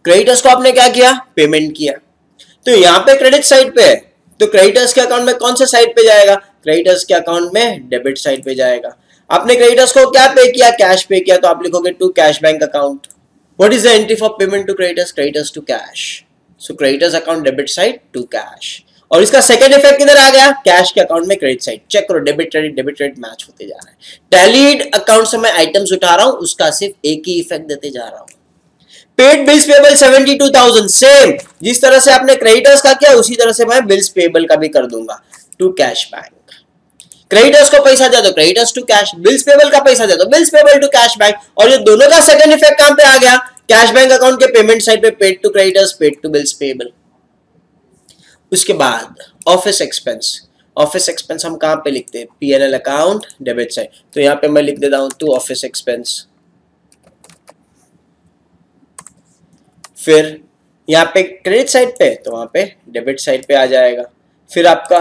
creditors को आपने क्या किया, पेमेंट किया. तो यहाँ पे क्रेडिट साइड पे है, तो क्रेडिटर्स के अकाउंट में कौन से साइड पे जाएगा, क्रेडिटर्स के अकाउंट में डेबिट साइड पे जाएगा. आपने क्रेडिटर्स को क्या पे किया, कैश पे किया, तो आप लिखोगे to cash bank account. What is the entry for payment to creditors, creditors to cash. So creditors account debit side to cash. और इसका सेकंड इफेक्ट किधर आ गया, कैश के अकाउंट में क्रेडिट साइड. चेक करो, डेबिट क्रेडिट मैच होते जा रहा है. टैलीड अकाउंट से मैं आइटम्स उठा रहा हूं, उसका सिर्फ एक ही इफेक्ट देते जा रहा हूं. Paid bills payable 72,000. सेम जिस तरह से आपने क्रेडिटर्स का किया उसी तरह से मैं बिल्स पेबल का भी कर दूंगा टू कैश बैंक. क्रेडिटर्स को पैसा दे दो, creditors to cash. Bills payable का पैसा दे दो, bills payable to cash bank. और ये दोनों का सेकंड इफेक्ट कहां पे आ गया, कैश बैंक अकाउंट के पेमेंट साइड पे paid to creditors, paid to bills payable. उसके बाद ऑफिस एक्सपेंस. ऑफिस एक्सपेंस हम कहां पे लिखते हैं, पीएनएल अकाउंट डेबिट साइड. तो यहां पे मैं लिख देता हूं टू ऑफिस एक्सपेंस. फिर यहाँ पे क्रेडिट साइड पे, तो वहां पे डेबिट साइड पे आ जाएगा. फिर आपका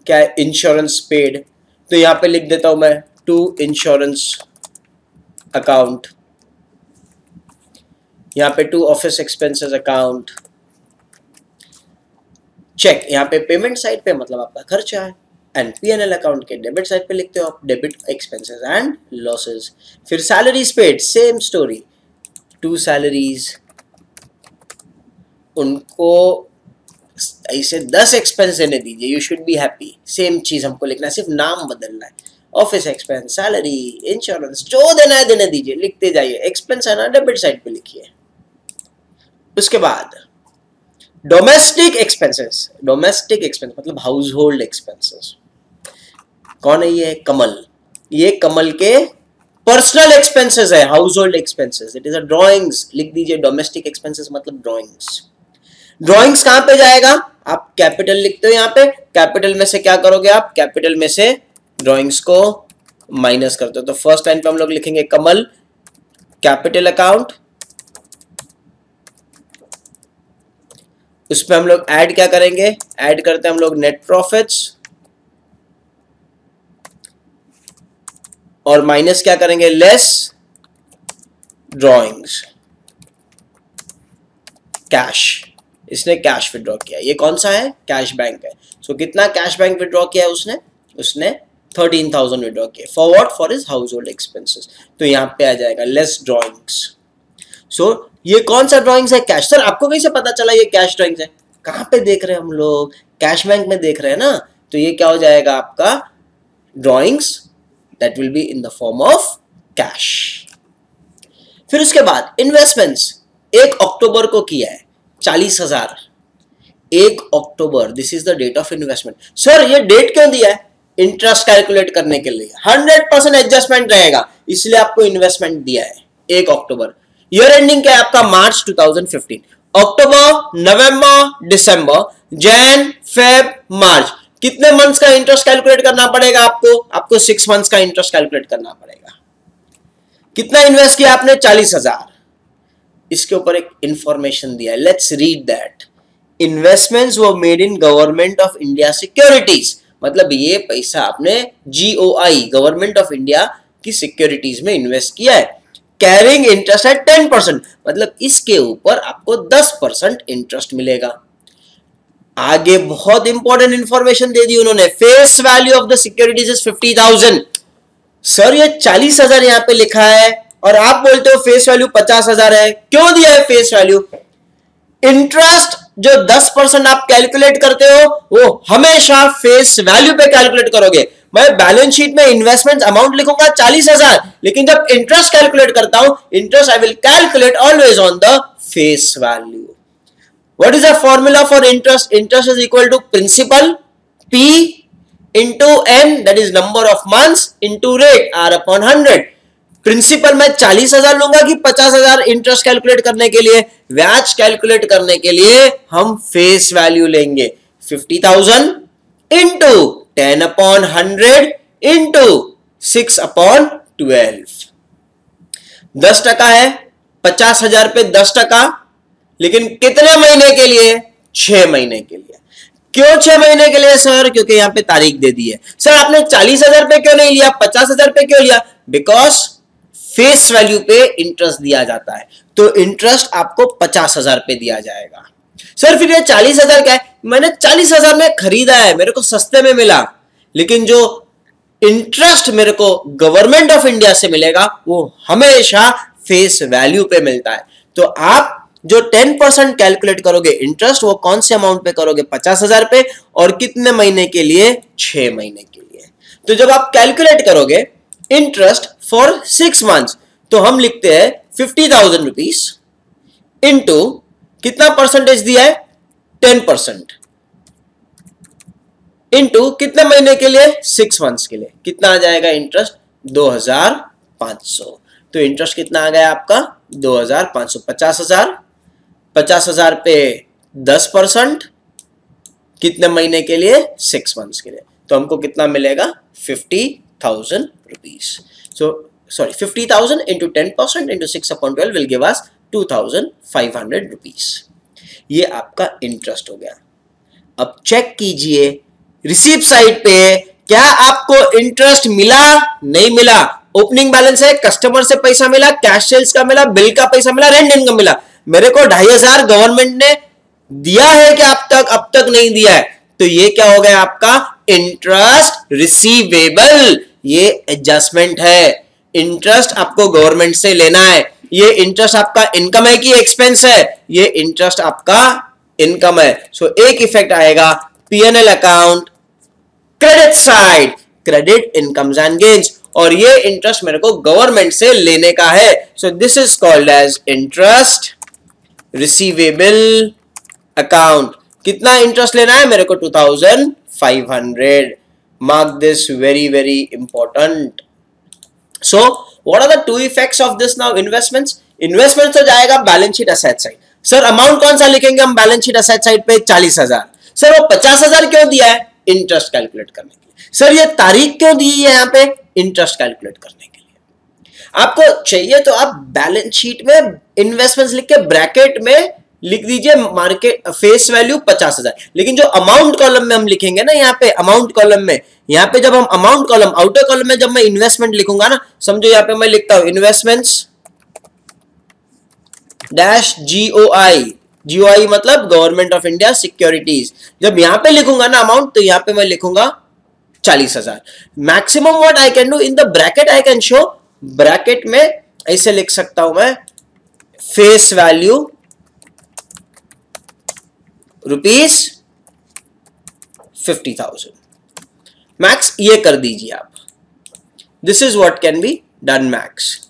क्या है, इंश्योरेंस पेड. तो यहाँ पे लिख देता हूं मैं टू इंश्योरेंस अकाउंट. यहाँ पे to office expenses account. Check. यहाँ पे पेमेंट साइड पे मतलब आपका खर्चा है, एंड पीएनएल अकाउंट के डेबिट साइड पे लिखते हो आप डेबिट एक्सपेंसेस एंड लॉसेस. फिर salaries paid, same story. To salaries, उनको ऐसे 10 एक्सपेंस देने दीजिए, you should be happy. Same चीज हमको लिखना है, सिर्फ नाम बदलना है. ऑफिस एक्सपेंस, सैलरी, इंश्योरेंस, जो देना है देने दीजिए, लिखते जाइए. एक्सपेंस है ना, डेबिट साइड पे लिखिए. उसके बाद डोमेस्टिक एक्सपेंसेस. डोमेस्टिक एक्सपेंस मतलब हाउस होल्ड एक्सपेंसेस. कौन है ये, कमल. ये कमल के पर्सनल एक्सपेंसेस है, house hold expenses. It is a drawings. लिख दीजिए डोमेस्टिक एक्सपेंसेस मतलब ड्रॉइंग्स. ड्रॉइंग्स कहां पे जाएगा, आप कैपिटल लिखते हो. यहाँ पे कैपिटल में से क्या करोगे आप, कैपिटल में से ड्रॉइंग्स को माइनस करते हो. तो फर्स्ट लाइन पे हम लोग लिखेंगे कमल कैपिटल अकाउंट. उसमें हम लोग ऐड क्या करेंगे, ऐड करते हैं हम लोग नेट प्रॉफिट्स, और माइनस क्या करेंगे, लेस ड्रॉइंग्स कैश. इसने कैश विड्रॉ किया. ये कौन सा है, कैश बैंक है. सो कितना कैश बैंक विड्रॉ किया है उसने 13,000 विड्रॉ किया. For what, for his house hold expenses. तो यहाँ पे आ जाएगा लेस ड्रॉइंग्स. सो ये कौन सा ड्रॉइंग्स है, कैश. सर आपको कैसे पता चला ये कैश ड्रॉइंग्स है, कहां पे देख रहे हैं हम लोग, कैश बैंक में देख रहे हैं ना. तो ये क्या हो जाएगा आपका drawings, that will be in the form of cash. फिर उसके बाद इन्वेस्टमेंट्स 1 अक्टूबर को किया है 40,000. 1 October, this is the date of investment. Sir ये डेट क्यों दिया है, इंटरेस्ट कैलकुलेट करने के लिए. 100% एडजस्टमेंट रहेगा, इसलिए आपको इन्वेस्टमेंट दिया है 1 अक्टूबर. ईयर एंडिंग क्या है आपका, मार्च 2015. अक्टूबर, नवंबर, दिसंबर, जैन, फेब, मार्च. कितने मंथ्स का इंटरेस्ट कैलकुलेट करना पड़ेगा आपको 6 मंथ्स का इंटरेस्ट कैलकुलेट करना पड़ेगा. कितना इन्वेस्ट किया आपने, 40,000. इसके ऊपर एक इंफॉर्मेशन दिया है, let's read that. Investments were made in government of India securities. मतलब ये पैसा आपने GOI गवर्नमेंट ऑफ इंडिया की सिक्योरिटीज में इन्वेस्ट किया है. कैरिंग इंटरेस्ट है 10%, मतलब इसके ऊपर आपको 10% इंटरेस्ट मिलेगा. आगे बहुत इंपॉर्टेंट इंफॉर्मेशन दे दी उन्होंने. Face value of the securities is 50,000. Sir ये 40,000 यहाँ पे लिखा है और आप बोलते हो फेस वैल्यू 50,000 है. क्यों दिया है फेस वैल्यू, इंटरेस्ट जो 10% आप कैलकुलेट करते हो वो हमेशा फेस वैल्यू पे कैलकुलेट करोगे. मैं बैलेंस शीट में इन्वेस्टमेंट अमाउंट लिखूंगा 40,000, लेकिन जब इंटरेस्ट कैलकुलेट करता हूं, interest I will calculate always on the face value. What is the formula for interest, interest is equal to principal P into N, that is number of months, into rate R upon 100. Principal मैं 40,000 लूंगा कि 50,000 interest calculate करने के लिए, ब्याज calculate करने के लिए हम फेस वैल्यू लेंगे. 50,000 इंटू 10 अपॉन 100 इंटू 6 अपॉन 12. 10% है, 50,000 पे 10%, लेकिन कितने महीने के लिए, 6 महीने के लिए. क्यों 6 महीने के लिए सर? क्योंकि यहाँ पे तारीख दे दी है। सर आपने 40,000 पे क्यों नहीं लिया, 50,000 पे क्यों लिया? बिकॉज फेस वैल्यू पे इंटरेस्ट दिया जाता है, तो इंटरेस्ट आपको 50,000 पे दिया जाएगा। सर फिर ये 40,000 क्या है? मैंने 40,000 में खरीदा है, मेरे को सस्ते में मिला, लेकिन जो इंटरेस्ट मेरे को गवर्नमेंट ऑफ इंडिया से मिलेगा वो हमेशा फेस वैल्यू पे मिलता है। तो आप जो 10% कैलकुलेट करोगे इंटरेस्ट, वो कौन से अमाउंट पे करोगे? 50,000 पे, और कितने महीने के लिए? 6 महीने के लिए। तो जब आप कैलकुलेट करोगे इंटरेस्ट फॉर 6 मंथ्स, तो हम लिखते हैं 50,000 रुपीज इंटू कितना परसेंटेज दिया है? 10%, इंटू कितने महीने के लिए? 6 मंथ्स के लिए। कितना आ जाएगा इंटरेस्ट? 2,500। तो इंटरेस्ट कितना आ गया आपका? 2,500। 50,000 पे 10%, कितने महीने के लिए? 6 मंथ्स के लिए। तो हमको कितना मिलेगा? 50,000 rupees. So sorry 50,000 into 10% into 6/12 will give us 2,500 rupees. ये आपका इंटरेस्ट हो गया। अब चेक कीजिए रिसीव साइड पे, क्या आपको इंटरेस्ट मिला? नहीं मिला। ओपनिंग बैलेंस है, कस्टमर से पैसा मिला, कैश सेल्स का मिला, बिल का पैसा मिला, रेंट इनकम मिला। मेरे को 2,500 गवर्नमेंट ने दिया है कि अब तक नहीं दिया है, तो ये क्या हो गया आपका? Interest receivable. ये एडजस्टमेंट है। इंटरेस्ट आपको गवर्नमेंट से लेना है। ये इंटरेस्ट आपका इनकम है कि एक्सपेंस है? ये इंटरेस्ट आपका इनकम है। सो एक इफेक्ट आएगा PNL account credit side, credit incomes and gains, और ये इंटरेस्ट मेरे को गवर्नमेंट से लेने का है। So this is called as interest receivable account. कितना इंटरेस्ट लेना है मेरे को? 2,500। Mark this very very important. So what are the two effects of this now? Investment तो जाएगा balance sheet asset side. Sir amount कौन सा लिखेंगे हम बैलेंस शीट असेट साइड पे? 40,000। सर वो 50,000 क्यों दिया है? इंटरेस्ट कैलकुलेट करने के लिए। सर ये तारीख क्यों दी है यहाँ पे? इंटरेस्ट कैलकुलेट करने के लिए। आपको चाहिए तो आप बैलेंस शीट में इन्वेस्टमेंट्स लिख के ब्रैकेट में लिख दीजिए मार्केट फेस वैल्यू 50,000, लेकिन जो अमाउंट कॉलम में हम लिखेंगे ना, यहाँ पे अमाउंट कॉलम में, यहाँ पे जब हम अमाउंट कॉलम आउटर कॉलम में जब मैं इन्वेस्टमेंट लिखूंगा ना, समझो यहाँ पे मैं लिखता हूं इन्वेस्टमेंट्स डैश GOI मतलब गवर्नमेंट ऑफ इंडिया सिक्योरिटीज। जब यहां पे लिखूंगा ना अमाउंट, तो यहां पे मैं लिखूंगा 40,000। Maximum what I can do in the bracket, I can show bracket में ऐसे लिख सकता हूं मैं फेस वैल्यू रुपीस 50,000 मैक्स। ये कर दीजिए आप। This is what can be done max.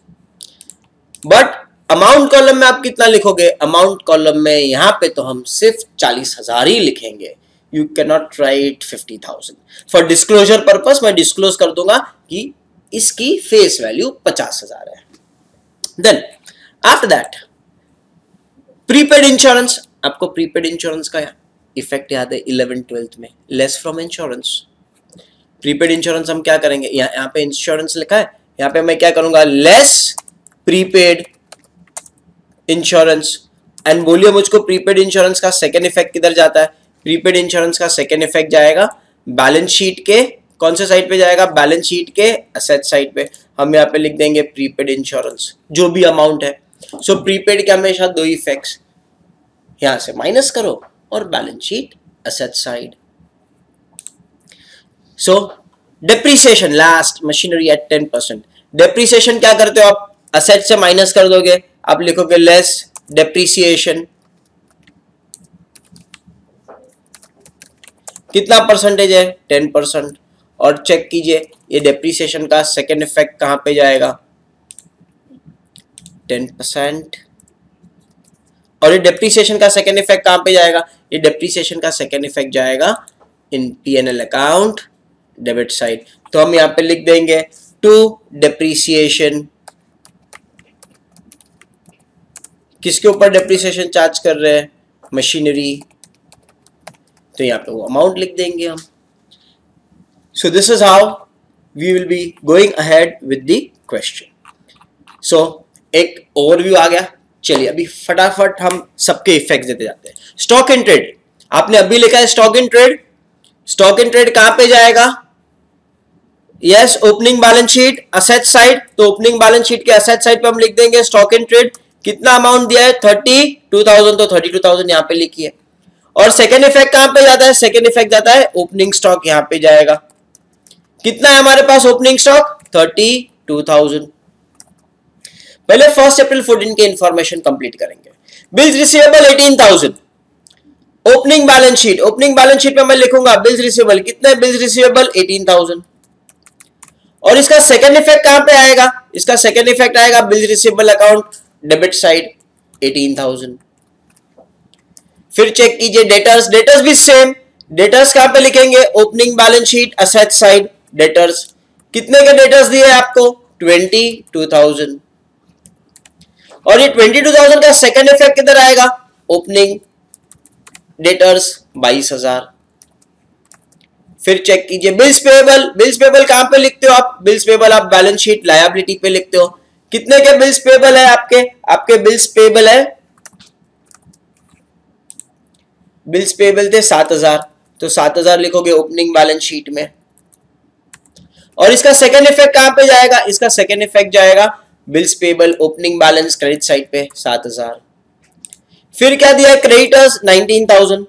But amount column में आप कितना लिखोगे? अमाउंट कॉलम में यहां पे तो हम सिर्फ 40,000 ही लिखेंगे। You can not write 50,000 for disclosure purpose. मैं डिस्क्लोज कर दूंगा कि इसकी फेस वैल्यू 50,000 है। Then after that prepaid insurance. आपको प्रीपेड इंश्योरेंस का इफेक्ट याद है 11th-12th में, less from insurance. Prepaid insurance हम क्या करेंगे? यहाँ पे इंश्योरेंस लिखा है, यहाँ पे मैं क्या करूंगा? Less prepaid insurance. एंड बोलिए मुझको प्रीपेड इंश्योरेंस का सेकेंड इफेक्ट किधर जाता है? प्रीपेड इंश्योरेंस का सेकेंड इफेक्ट जाएगा बैलेंस शीट के कौन से साइड पे जाएगा? बैलेंस शीट के असेट साइड पे। हम यहाँ पे लिख देंगे प्रीपेड इंश्योरेंस जो भी अमाउंट है। सो प्रीपेड के हमेशा दो इफेक्ट्स, यहां से माइनस करो और balance sheet asset side. So depreciation last, machinery at 10%। Depreciation क्या करते हो आप? असेट से माइनस कर दोगे, आप लिखोगे लेस डेप्रिसिएशन। कितना परसेंटेज है? 10%। और चेक कीजिए ये डेप्रिसिएशन का सेकेंड इफेक्ट कहां पे जाएगा? 10%। और ये डेप्रिसिएशन का सेकेंड इफेक्ट कहां पे जाएगा? ये डेप्रिसिएशन का सेकेंड इफेक्ट जाएगा इन पीएनएल अकाउंट डेबिट साइड। तो हम यहां पे लिख देंगे टू डेप्रिसिएशन। किसके ऊपर डेप्रिसिएशन चार्ज कर रहे हैं? मशीनरी। तो यहां पे वो अमाउंट लिख देंगे हम। So this is how we will be going ahead with the question. So एक ओवरव्यू आ गया। चलिए अभी फटाफट हम सबके इफेक्ट्स देते जाते हैं। स्टॉक इन ट्रेड, आपने अभी लिखा है stock in trade, stock in trade कहां पे जाएगा? Yes, opening balance sheet asset side, तो ओपनिंग बैलेंस शीट के असेट साइड पे हम लिख देंगे स्टॉक इन ट्रेड, कितना अमाउंट दिया है 32,000, तो 32,000 यहां पे लिखिए। और सेकेंड इफेक्ट कहां पे जाता है? सेकेंड इफेक्ट जाता है ओपनिंग स्टॉक, यहां पे जाएगा। कितना है हमारे पास ओपनिंग स्टॉक? 32,000। पहले 1 अप्रैल 14 के इंफॉर्मेशन कंप्लीट करेंगे। Bills receivable 18,000, opening balance sheet, opening balance sheet में मैं लिखूंगा बिल्स रिसीवेबल, कितने बिल्स रिसीवेबल 18,000। और इसका सेकेंड इफेक्ट कहां पे आएगा? इसका सेकेंड इफेक्ट आएगा bills receivable account debit side 18,000। फिर चेक कीजिए डेटर्स, डेटर्स भी सेम, डेटर्स कहां पे लिखेंगे? Opening balance sheet asset side debtors, कितने के डेटर्स दिए आपको? 22,000। और ये 22,000 का सेकेंड इफेक्ट किधर आएगा? Opening debtors 22,000। फिर चेक कीजिए बिल्स पेबल, बिल्स पेबल कहां पे लिखते हो आप? बिल्स पेबल आप बैलेंस शीट लायबिलिटी पे लिखते हो। कितने के बिल्स पेबल है आपके? आपके बिल्स पेबल है, बिल्स पेबल थे 7,000, तो 7,000 लिखोगे ओपनिंग बैलेंस शीट में। और इसका सेकेंड इफेक्ट कहां पे जाएगा? इसका सेकेंड इफेक्ट जाएगा bills payable opening balance credit side पे 7,000। फिर क्या दिया है? क्रेडिटर्स 19,000,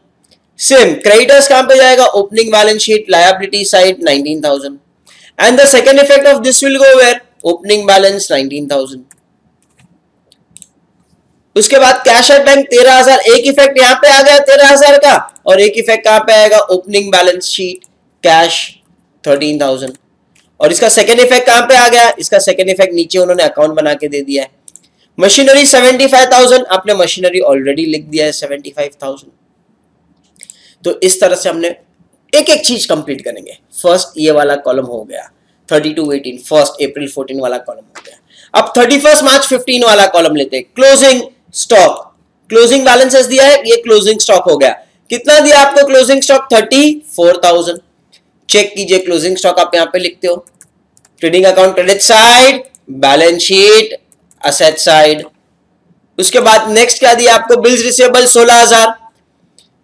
सेम क्रेडिटर्स कहां पे जाएगा? Opening balance sheet liability side 19,000। And the second effect of this will go where? Opening balance 19,000। उसके बाद कैश एट बैंक 13,000, एक इफेक्ट यहां पे आ गया 13,000 का, और एक इफेक्ट कहां पे आएगा? Opening balance sheet cash 13,000। और इसका सेकेंड इफेक्ट कहां पे आ गया? इसका सेकेंड इफेक्ट नीचे उन्होंने अकाउंट बना के दे दिया है। मशीनरी 75,000, आपने मशीनरी ऑलरेडी लिख दिया है 75,000। तो इस तरह से हमने एक एक चीज कंप्लीट करेंगे। फर्स्ट ये वाला कॉलम हो गया 32/18, 1 अप्रैल 14 वाला कॉलम हो गया। अब 31 मार्च 15 वाला कॉलम लेते हैं, क्लोजिंग स्टॉक, क्लोजिंग बैलेंसेस दिया है, ये क्लोजिंग स्टॉक हो गया। कितना दिया आपको क्लोजिंग स्टॉक? 34,000। चेक कीजिए क्लोजिंग स्टॉक आप यहां पे लिखते हो, trading account credit side, balance sheet asset side. उसके बाद नेक्स्ट क्या दिया आपको? बिल्स रिसीवेबल 16,000,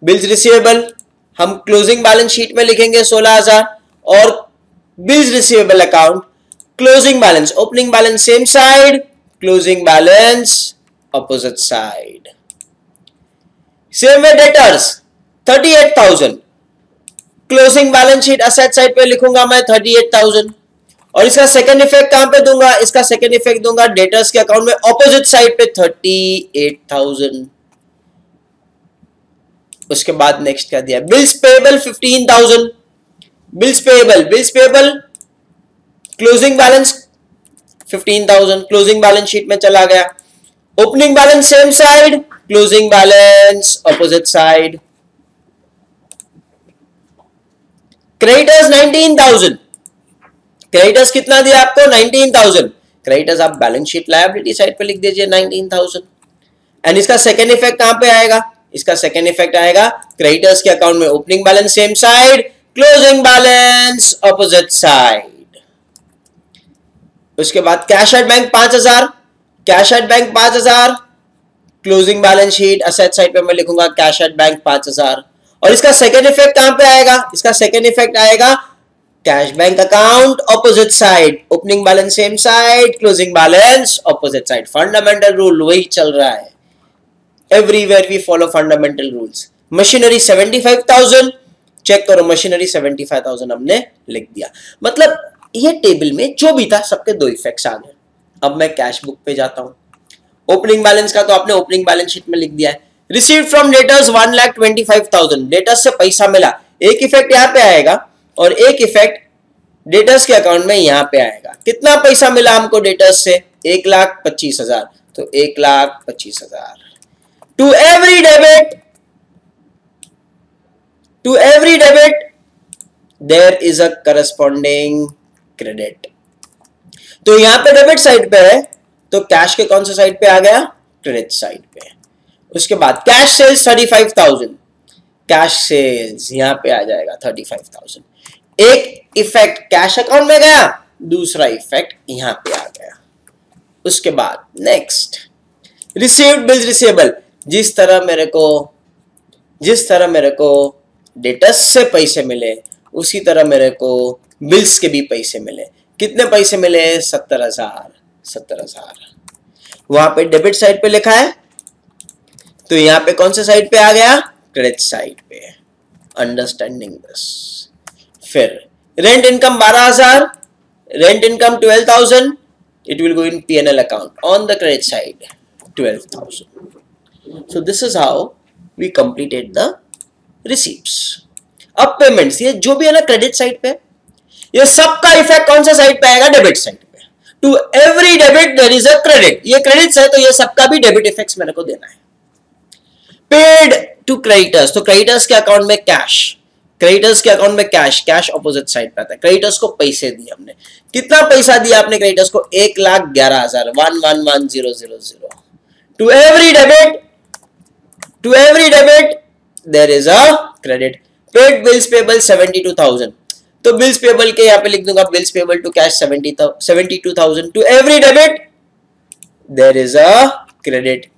बिल्स रिसीवेबल हम क्लोजिंग बैलेंस शीट में लिखेंगे 16,000, और bills receivable account closing balance, opening balance same side, closing balance opposite side. Same way debtors 38,000, closing balance sheet asset side पे लिखूंगा मैं 38,000, और इसका सेकेंड इफेक्ट कहां पे दूंगा? इसका सेकेंड इफेक्ट दूंगा डेटर्स के अकाउंट में ऑपोजिट साइड पे 38,000। उसके बाद नेक्स्ट क्या दिया? Bills payable 15,000, bills payable closing balance 15,000, closing balance sheet में चला गया। Opening balance same side, closing balance opposite side. Creditors 19,000, creditors कितना दिया आपको? 19,000। क्रेडिटर्स आप बैलेंस शीट लायबिलिटी साइड पे लिख दीजिए 19,000। एंड इसका सेकेंड इफेक्ट कहां पे आएगा? इसका सेकेंड इफेक्ट आएगा क्रेडिटर्स के अकाउंट में opening balance same side, closing balance opposite side. उसके बाद cash at bank 5,000, cash at bank 5,000, closing balance sheet asset side पे मैं लिखूंगा कैश एट बैंक 5,000। और इसका सेकेंड इफेक्ट कहां पे आएगा? इसका सेकेंड इफेक्ट आएगा cash bank account opposite side, opening balance same side, closing balance opposite side. Fundamental rule वही चल रहा है, everywhere we follow fundamental rules. Machinery 75,000, check करो मशीनरी 75,000 हमने लिख दिया। मतलब ये टेबल में जो भी था सबके दो इफेक्ट्स आ गए। अब मैं कैश बुक पे जाता हूं, ओपनिंग बैलेंस का तो आपने ओपनिंग बैलेंस शीट में लिख दिया है। रिसीव्ड फ्रॉम डेटर्स 1,25,000, डेटर्स से पैसा मिला, एक इफेक्ट यहां पे आएगा और एक इफेक्ट डेटर्स के अकाउंट में यहां पे आएगा। कितना पैसा मिला हमको डेटर्स से? 1,25,000, तो 1,25,000। To every debit there is a corresponding credit. तो यहां पे डेबिट साइड पे है, तो कैश के कौन से साइड पे आ गया? क्रेडिट साइड पे। उसके बाद कैश सेल्स 35,000, कैश सेल्स यहां पे आ जाएगा 35,000। एक इफेक्ट कैश अकाउंट में गया, दूसरा इफेक्ट यहां पे आ गया। उसके बाद नेक्स्ट रिसीव्ड बिल्स रिसीवेबल, जिस तरह मेरे को जिस तरह मेरे को डेटर्स से पैसे मिले उसी तरह मेरे को बिल्स के भी पैसे मिले। कितने पैसे मिले? 70,000। 70,000 वहां पे डेबिट साइड पे लिखा है, तो यहाँ पे कौन से साइड पे आ गया? क्रेडिट साइड पे। Understanding this. फिर rent income 12,000, rent income 12,000, it will go in P&L account on the credit side 12,000. So this is how we completed the receipts. अब पेमेंट्स, ये जो भी है ना क्रेडिट साइड पे, ये सबका इफेक्ट कौन सा साइड पे आएगा? डेबिट साइड पे। To every debit there is a credit. ये क्रेडिट्स है तो ये सबका भी डेबिट इफेक्ट्स मेरे को देना है। पेड टू क्रेडिटर्स, तो क्रेडिटर्स के अकाउंट में कैश, क्रेडिटर्स के अकाउंट में कैश, कैश ऑपोजिट साइड पे आता है। क्रेडिटर्स को पैसे दिए हमने, कितना पैसा दिया आपने क्रेडिटर्स को? 1,11,000, 1,11,000। To every debit there is a credit. Paid bills payable 72,000, तो बिल्स पेबल के यहाँ पे लिख दूंगा bills payable to cash 72,000। To every debit there is a credit.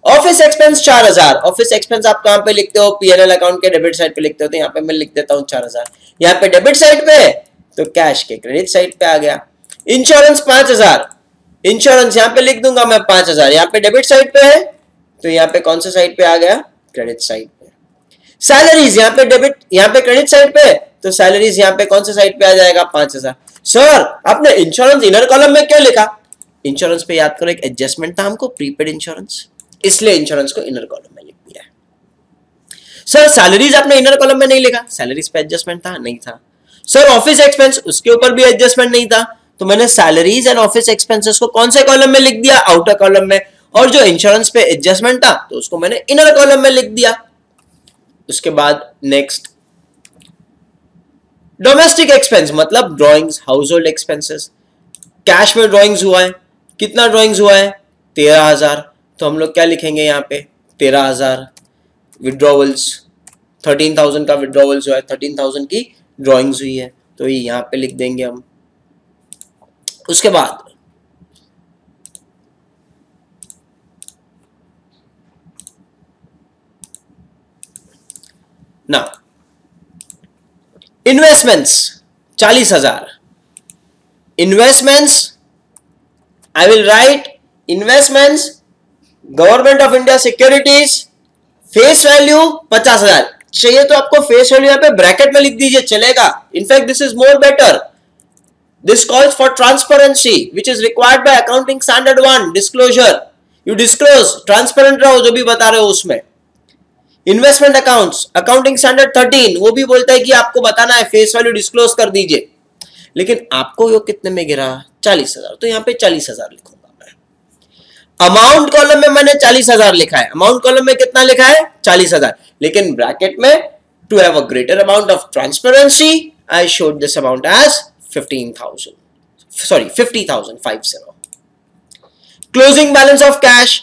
Office expense 4,000, office expense आप कहां पे लिखते हो? पीएनएल अकाउंट के डेबिट साइड पे लिखते हो, तो यहाँ पे मैं लिख देता हूं 4,000। यहाँ पे डेबिट साइड पे तो कैश के क्रेडिट साइड पे आ गया। इंश्योरेंस 5,000, इंश्योरेंस यहाँ पे लिख दूंगा मैं 5,000, यहाँ पे डेबिट साइड पे है तो यहाँ पे कौन सा साइड पे आ गया? क्रेडिट साइड पे। सैलरीज यहाँ पे डेबिट, यहाँ पे क्रेडिट साइड पे, तो सैलरीज यहाँ पे कौन सा साइड पे आ जाएगा? 5,000। सर आपने इंश्योरेंस इनर कॉलम में क्यों लिखा? इंश्योरेंस पे याद करो एक एडजस्टमेंट था हमको, प्रीपेड इंश्योरेंस, इसलिए इंश्योरेंस को इनर कॉलम में लिख दिया है। सर सैलरीज आपने इनर कॉलम में नहीं लिखा, सैलरीज पे एडजस्टमेंट था? नहीं था। सर ऑफिस एक्सपेंस, उसके ऊपर भी एडजस्टमेंट नहीं था, तो मैंने सैलरीज एंड ऑफिस एक्सपेंसेस को कौन से कॉलम में लिख दिया? आउटर कॉलम में। और जो इंश्योरेंस पे एडजस्टमेंट था तो उसको मैंने इनर कॉलम में लिख दिया। उसके बाद नेक्स्ट डोमेस्टिक एक्सपेंस, मतलब drawings, house hold expenses. Cash में ड्रॉइंग्स हुआ है, कितना ड्रॉइंग्स हुआ है? 13,000, तो हम लोग क्या लिखेंगे यहाँ पे? 13,000। विड्रॉवल्स 13,000 का विड्रॉवल्स हुआ है, 13,000 की ड्रॉइंग्स हुई है, तो ये यहाँ पे लिख देंगे हम। उसके बाद ना investments 40,000। Investments I will write investments government of India securities, face value 50,000। चाहिए तो आपको फेस वैल्यू यहाँ पे ब्रैकेट में लिख दीजिए, चलेगा। In fact this is more better. This calls for transparency which is required by accounting standard 1, disclosure. You disclose, transparent रहो जो भी बता रहे हो उसमें। इन्वेस्टमेंट अकाउंट्स, अकाउंटिंग स्टैंडर्ड 13 वो भी बोलता है कि आपको बताना है, फेस वैल्यू डिस्क्लोज कर दीजिए। लेकिन आपको ये कितने में गिरा? 40,000, तो यहाँ पे 40,000 लिखूंगा मैं। अमाउंट कॉलम में मैंने 40,000 लिखा है, अमाउंट कॉलम में कितना लिखा है? 40,000, लेकिन ब्रैकेट में to have a greater amount of transparency I showed this amount as 15,000, sorry 50,000, 50। Closing balance of cash,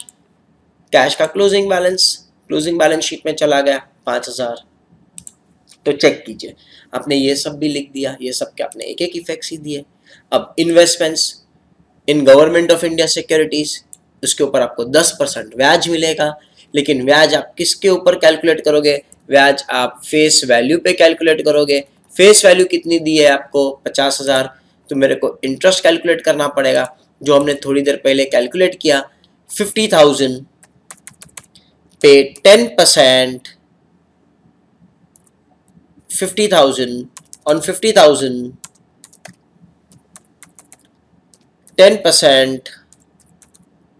cash का क्लोजिंग बैलेंस शीट में चला गया 5,000। तो चेक कीजिए, आपने ये सब भी लिख दिया, ये सब के आपने एक एक इफेक्ट्स ही दिए। अब investments in government of India securities, उसके ऊपर आपको 10% ब्याज मिलेगा, लेकिन ब्याज आप किसके ऊपर कैलकुलेट करोगे? ब्याज आप फेस वैल्यू पे कैलकुलेट करोगे। फेस वैल्यू कितनी दी है आपको? 50,000, तो मेरे को इंटरेस्ट कैलकुलेट करना पड़ेगा, जो हमने थोड़ी देर पहले कैलकुलेट किया। 50,000 पे 10%, 50,000 on 50,000, 10%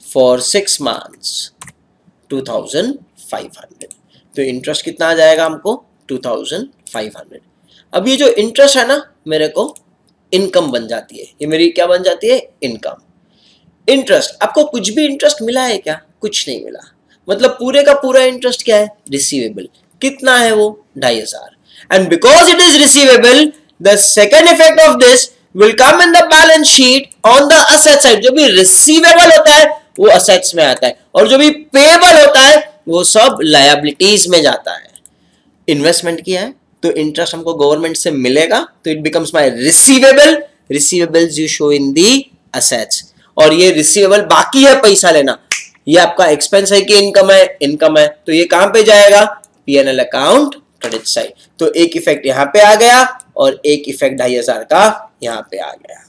for 6 months, 2,500। तो इंटरेस्ट कितना आ जाएगा हमको? 2,500। अब ये जो इंटरेस्ट है ना, मेरे को इनकम बन जाती है, ये मेरी क्या बन जाती है? इनकम। इंटरेस्ट, आपको कुछ भी इंटरेस्ट मिला है क्या? कुछ नहीं मिला, मतलब पूरे का पूरा इंटरेस्ट क्या है? रिसीवेबल। कितना है वो? 2,500। And because it is receivable, the second effect of this will come in the balance sheet on the asset side. जो भी रिसीवेबल होता है वो असेट्स में आता है, और जो भी पेएबल होता है वो सब लायबिलिटीज में जाता है। इन्वेस्टमेंट किया है तो इंटरेस्ट हमको गवर्नमेंट से मिलेगा, तो it becomes my receivable. Receivables you show in the assets, और ये रिसीवेबल बाकी है पैसा लेना, ये आपका एक्सपेंस है कि इनकम है? इनकम है, तो ये कहां पे जाएगा? P&L account credit side. तो एक इफेक्ट यहां पे आ गया और एक इफेक्ट 2500 का यहां पे आ गया।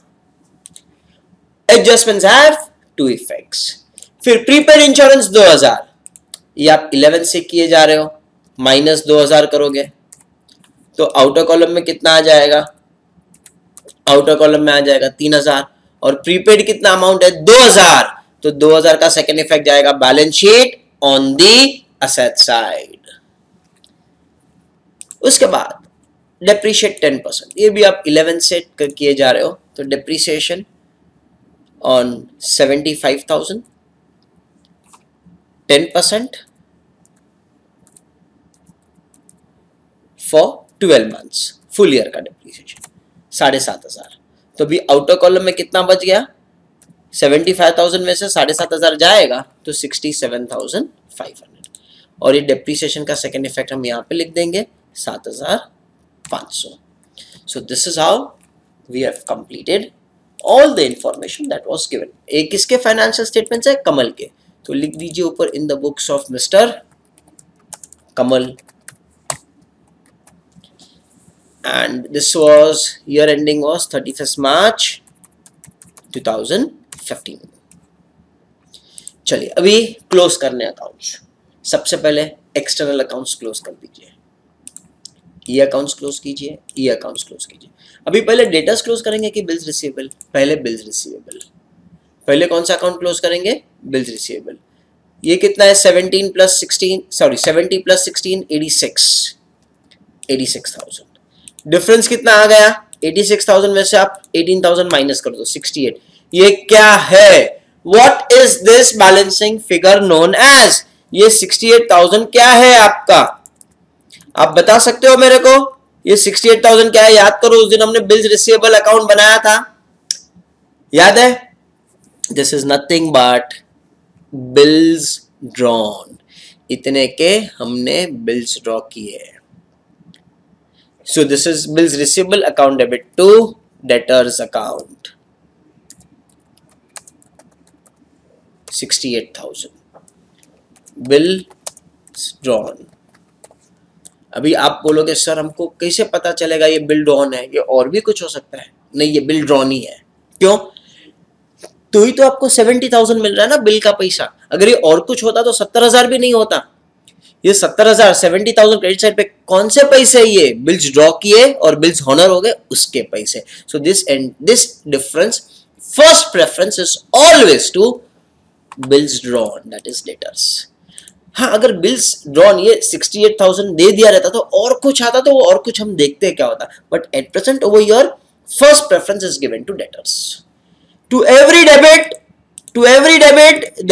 Adjustments have two effects. फिर प्रीपेड इंश्योरेंस 2000, ये आप 11 से किए जा रहे हो, माइनस 2000 करोगे तो आउटर कॉलम में कितना आ जाएगा, आउटर कॉलम में आ जाएगा 3000, और प्रीपेड कितना अमाउंट है 2000, तो 2000 का सेकेंड इफेक्ट जाएगा balance sheet on the asset side. उसके बाद डेप्रीशिएट 10%, ये भी आप 11 से किए जा रहे हो, तो depreciation on 75,000 10% for 12 months, full year का डेप्रीसिएशन 7500। तो भी आउटर कॉलम में कितना बच गया, 75,000 में से 7500 जाएगा तो 67,500, और ये डेप्रीसिएशन का सेकेंड इफेक्ट हम यहाँ पे लिख देंगे 7,500। So this is how we have completed all the information that was given. एक किसके फाइनेंशियल स्टेटमेंट्स है, कमल के, तो लिख दीजिए ऊपर in the books of mister Kamal. And this was year ending was 31 मार्च 2015। चलिए अभी क्लोज करने अकाउंट्स। सबसे पहले एक्सटर्नल अकाउंट्स क्लोज कर दीजिए, ये अकाउंट्स क्लोज कीजिए, ये अकाउंट्स क्लोज कीजिए। अभी पहले डेटर्स क्लोज करेंगे कि बिल्स रिसीवेबल, पहले बिल्स रिसीवेबल। पहले कौन सा अकाउंट क्लोज करेंगे, बिल्स रिसीवेबल। ये कितना है 17 प्लस 16, सॉरी 70 प्लस 16 86,000। डिफरेंस कितना आ गया, 86,000 में से आप 18,000 माइनस कर दो 68। ये क्या है, what is this balancing figure known as, ये 68,000 क्या है आपका, आप बता सकते हो मेरे को ये 68,000 क्या है। याद करो उस दिन हमने बिल्स रिसीवेबल अकाउंट बनाया था, याद है, this is nothing but bills drawn, इतने के हमने बिल्स ड्रॉ किए। So this is bills receivable account debit to debtors account 68,000 bill drawn. अभी आप बोलोगे सर हमको कैसे पता चलेगा ये बिल ड्रॉन है, ये और भी कुछ हो सकता है, नहीं ये बिल ड्रॉन ही है। क्यों, तो ही तो आपको 70,000 मिल रहा है ना बिल का पैसा। अगर ये और कुछ होता तो 70,000 भी नहीं होता। ये 70,000 70,000 क्रेडिट साइड पे कौन से पैसे, ये बिल्स ड्रॉ किए और बिल्स हॉनर हो गए उसके पैसे। So this difference, first preference is always to bills drawn, that is debtors. हाँ, अगर बिल्स ड्रॉन ये 68,000 दे दिया रहता तो और कुछ आता तो वो और कुछ हम देखते क्या होता, but at present over here first preference is given to debtors. To every debit there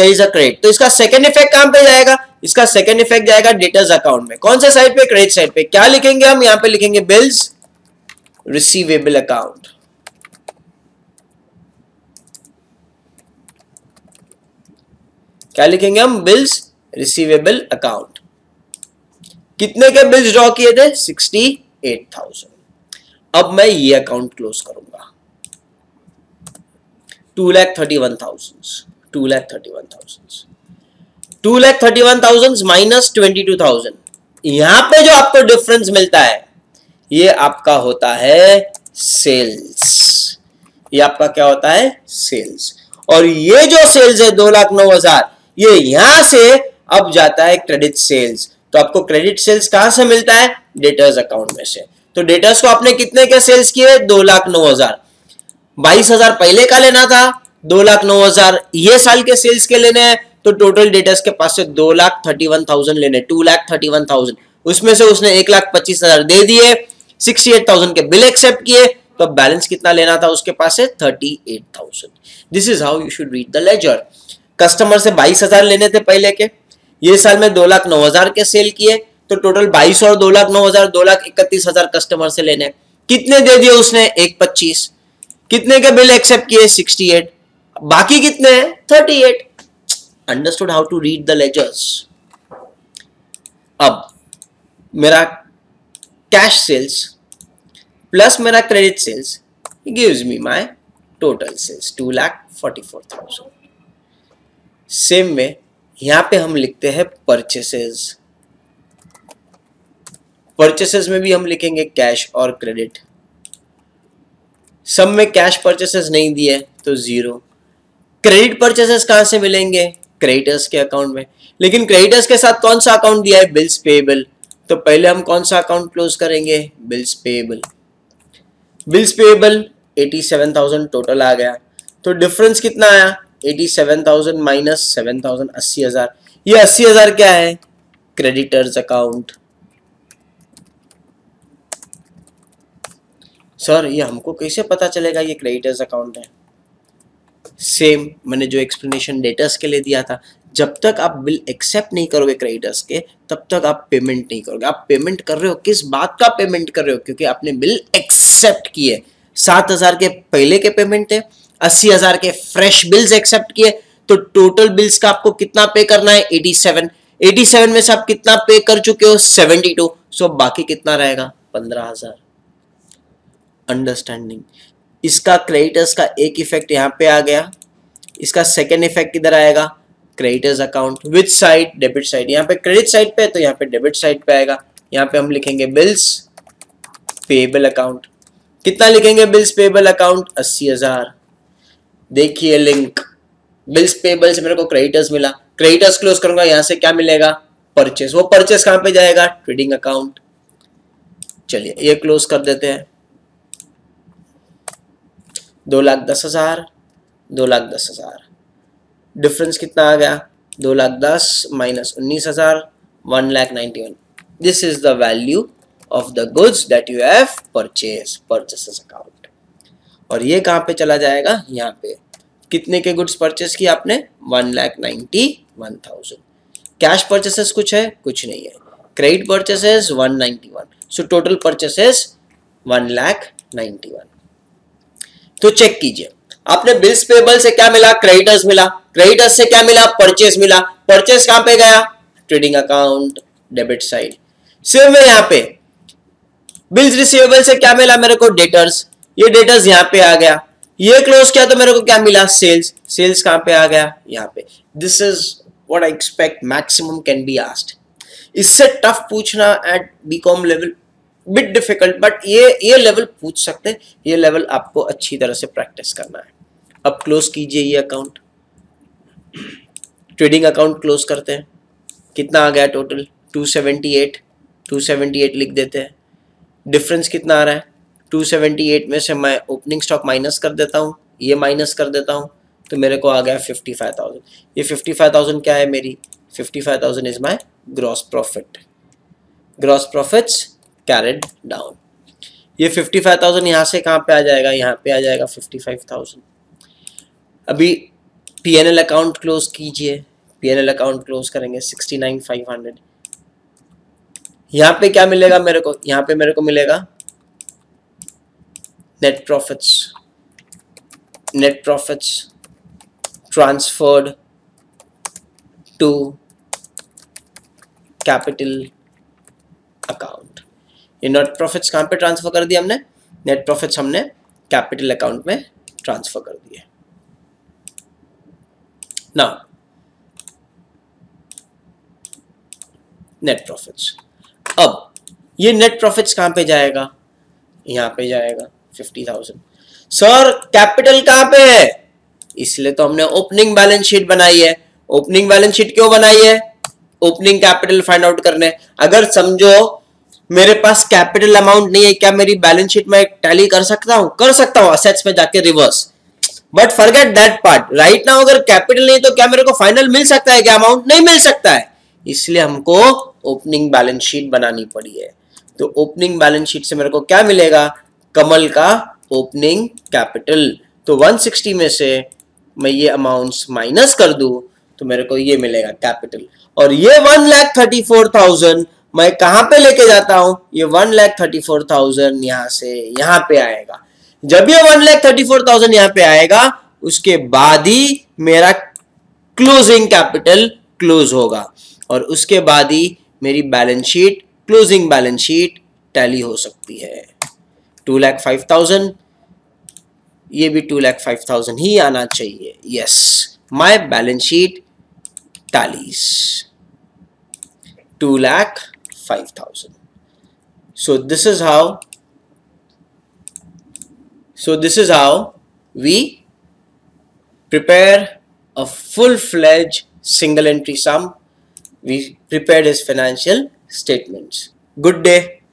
is a credit, तो इसका सेकंड इफेक्ट कहां पे जाएगा, इसका सेकंड इफेक्ट जाएगा डेटर्स अकाउंट में। कौन से साइड पे, क्रेडिट साइड पे। क्या लिखेंगे हम, यहां पे लिखेंगे बिल्स रिसीवेबल अकाउंट। क्या लिखेंगे हम, बिल्स रिसीवेबल अकाउंट। कितने के बिल्स ड्रॉ किए थे, 68,000। अब मैं ये अकाउंट क्लोज करूंगा 2,31,000 माइनस 22,000। यहां पे जो आपको डिफरेंस मिलता है ये आपका होता है सेल्स, ये आपका क्या होता है, सेल्स। और ये जो सेल्स है 2,09,000, ये यहां से अब जाता है क्रेडिट सेल्स। तो आपको क्रेडिट सेल्स कहां से मिलता है, डेटर्स अकाउंट में से। तो डेटर्स को आपने कितने के सेल्स किए, 2,09,000। 22,000 पहले का लेना था, 2,09,000 ये साल के सेल्स के लेने हैं, तो टोटल डेटर्स के पास से 2,31,000 लेने, 2,31,000। उसमें से उसने 1,25,000 दे दिए, 68,000 के बिल एक्सेप्ट किए, तो बैलेंस कितना लेना था उसके पास से 38,000। This is how you should read the ledger. Customer से 22,000 लेने थे पहले के, ये साल में 2,09,000 के सेल किए, तो टोटल 22 और 2,09,000 2,31,000 कस्टमर से लेने। कितने दे दिए उसने, 1,25। कितने के बिल एक्सेप्ट किए, 68। बाकी कितने हैं, 38। Understood how to read the ledgers. अब मेरा कैश सेल्स प्लस मेरा credit sales gives me my total sales 2,44,000। Same में यहां पे हम लिखते हैं परचेसेस। परचेसेस में भी हम लिखेंगे कैश और क्रेडिट। सब में कैश परचेसेस नहीं दिए तो जीरो। क्रेडिट परचेसेस कहां से मिलेंगे? क्रेडिटर्स के अकाउंट में। लेकिन क्रेडिटर्स के साथ कौन सा अकाउंट दिया है? Bills payable. तो पहले हम कौन सा अकाउंट क्लोज करेंगे? Bills payable. Bills payable 87,000 total आ गया। तो डिफरेंस कितना आया? 87,000 माइनस 7,000, 80,000। ये 80,000 क्या है? Creditors account. सर ये हमको कैसे पता चलेगा ये क्रेडिटर्स अकाउंट है? सेम मैंने जो एक्सप्लेनेशन डेटर्स के लिए दिया था, जब तक आप बिल एक्सेप्ट नहीं करोगे क्रेडिटर्स के, तब तक आप पेमेंट नहीं करोगे। आप पेमेंट कर रहे हो, किस बात का पेमेंट कर रहे हो? क्योंकि आपने बिल एक्सेप्ट किए। 7,000 के पहले के पेमेंट है, 80,000 के फ्रेश बिल्स एक्सेप्ट किए, तो टोटल बिल्स का आपको कितना पे करना है? 87। 87 में से आप कितना पे कर चुके हो? 72। सो बाकी कितना रहेगा? 15,000। अंडरस्टैंडिंग। इसका क्रेडिटर्स का एक इफेक्ट यहाँ पे आ गया, इसका सेकेंड इफेक्ट किधर आएगा? Creditors account. Which side? Debit side. यहाँ पे क्रेडिट साइड पे, तो यहाँ पे डेबिट साइड पे आएगा। यहाँ पे हम लिखेंगे बिल्स पेएबल अकाउंट। कितना लिखेंगे बिल्स पेएबल अकाउंट? 80,000। देखिए लिंक, बिल्स पेएबल से मेरे को क्रेडिटर्स मिला, क्रेडिटर्स क्लोज करूंगा, यहाँ से क्या मिलेगा? परचेस। वो परचेस कहां पे जाएगा? Trading account. चलिए ये क्लोज कर देते हैं। 2,10,000, 2,10,000। डिफरेंस कितना आ गया? 2,10,000 minus 19,000, 1,91,000। This is the value of the goods that you have purchase, purchases account. और ये कहां पे चला जाएगा? यहाँ पे। कितने के गुड्स परचेस किया आपने? 1,91,000। कैश परचेसेस कुछ है? कुछ नहीं है। Credit purchases 191। So total purchases 1,91,000। तो चेक कीजिए, आपने बिल्स पेएबल से क्या मिला? क्रेडिटर्स मिला। क्रेडिटर्स से क्या मिला? परचेस मिला। परचेस कहां पे गया? Trading account, debit side. Same में यहाँ पे बिल्स रिसीवेबल से क्या मिला मेरे को? डेटर्स। ये डेटर्स यहाँ पे आ गया। ये क्लोज किया तो मेरे को क्या मिला? सेल्स। सेल्स कहां पे आ गया? यहाँ पे। This is what I expect maximum can be asked. इससे टफ पूछना at BCom level bit difficult, but ये लेवल पूछ सकते हैं। ये लेवल आपको अच्छी तरह से प्रैक्टिस करना है। अब क्लोज कीजिए ये अकाउंट। ट्रेडिंग अकाउंट क्लोज करते हैं। कितना आ गया टोटल? 278। 278 लिख देते हैं। डिफरेंस कितना आ रहा है? 278 में से मैं ओपनिंग स्टॉक माइनस कर देता हूँ, ये माइनस कर देता हूँ, तो मेरे को आ गया 55,000। ये 55,000 क्या है मेरी? 55,000 is my gross profit. Gross profits carried down. ये 55,000 यहाँ से कहाँ पे आ जाएगा? यहाँ पे आ जाएगा 55,000। अभी पीएनएल अकाउंट क्लोज कीजिए। पीएनएल अकाउंट क्लोज करेंगे 69,500। यहाँ पे क्या मिलेगा मेरे को? यहाँ पे मेरे को मिलेगा net profits. Net profits transferred to capital account. ये नेट प्रॉफिट्स कहां पे ट्रांसफर कर दिया हमने? नेट प्रॉफिट्स हमने कैपिटल अकाउंट में ट्रांसफर कर दिए। Now net profits. अब ये नेट प्रॉफिट्स कहां पे जाएगा? यहां पे जाएगा 50,000। सर कैपिटल कहां पे है? इसलिए तो हमने ओपनिंग बैलेंस शीट बनाई है। ओपनिंग बैलेंस शीट क्यों बनाई है? ओपनिंग कैपिटल फाइंड आउट करने। अगर समझो मेरे पास कैपिटल अमाउंट नहीं है, क्या मेरी बैलेंस शीट में टैली कर सकता हूं? कर सकता हूं, असेट्स में जाके reverse. But forget that part. Right now अगर कैपिटल नहीं तो क्या मेरे को फाइनल मिल सकता है? क्या अमाउंट नहीं मिल सकता है। इसलिए हमको ओपनिंग बैलेंस शीट बनानी पड़ी है। तो ओपनिंग बैलेंस शीट से मेरे को क्या मिलेगा? कमल का ओपनिंग कैपिटल। तो 160 में से मैं ये अमाउंट्स माइनस कर दूं तो मेरे को ये मिलेगा कैपिटल। और ये 1,34,000 मैं कहां पे लेके जाता हूं? ये 1,34,000 यहां से यहां पे आएगा। जब ये 1,34,000 यहां पे आएगा, उसके बाद ही मेरा क्लोजिंग कैपिटल क्लोज होगा और उसके बाद ही मेरी balance sheet, closing balance sheet tally हो सकती है। 2,05,000, ये भी 2,05,000 ही आना चाहिए। Yes, my balance sheet tallies 2,05,000। So this is how we prepare a full-fledged single entry sum. We prepared his financial statements. Good day.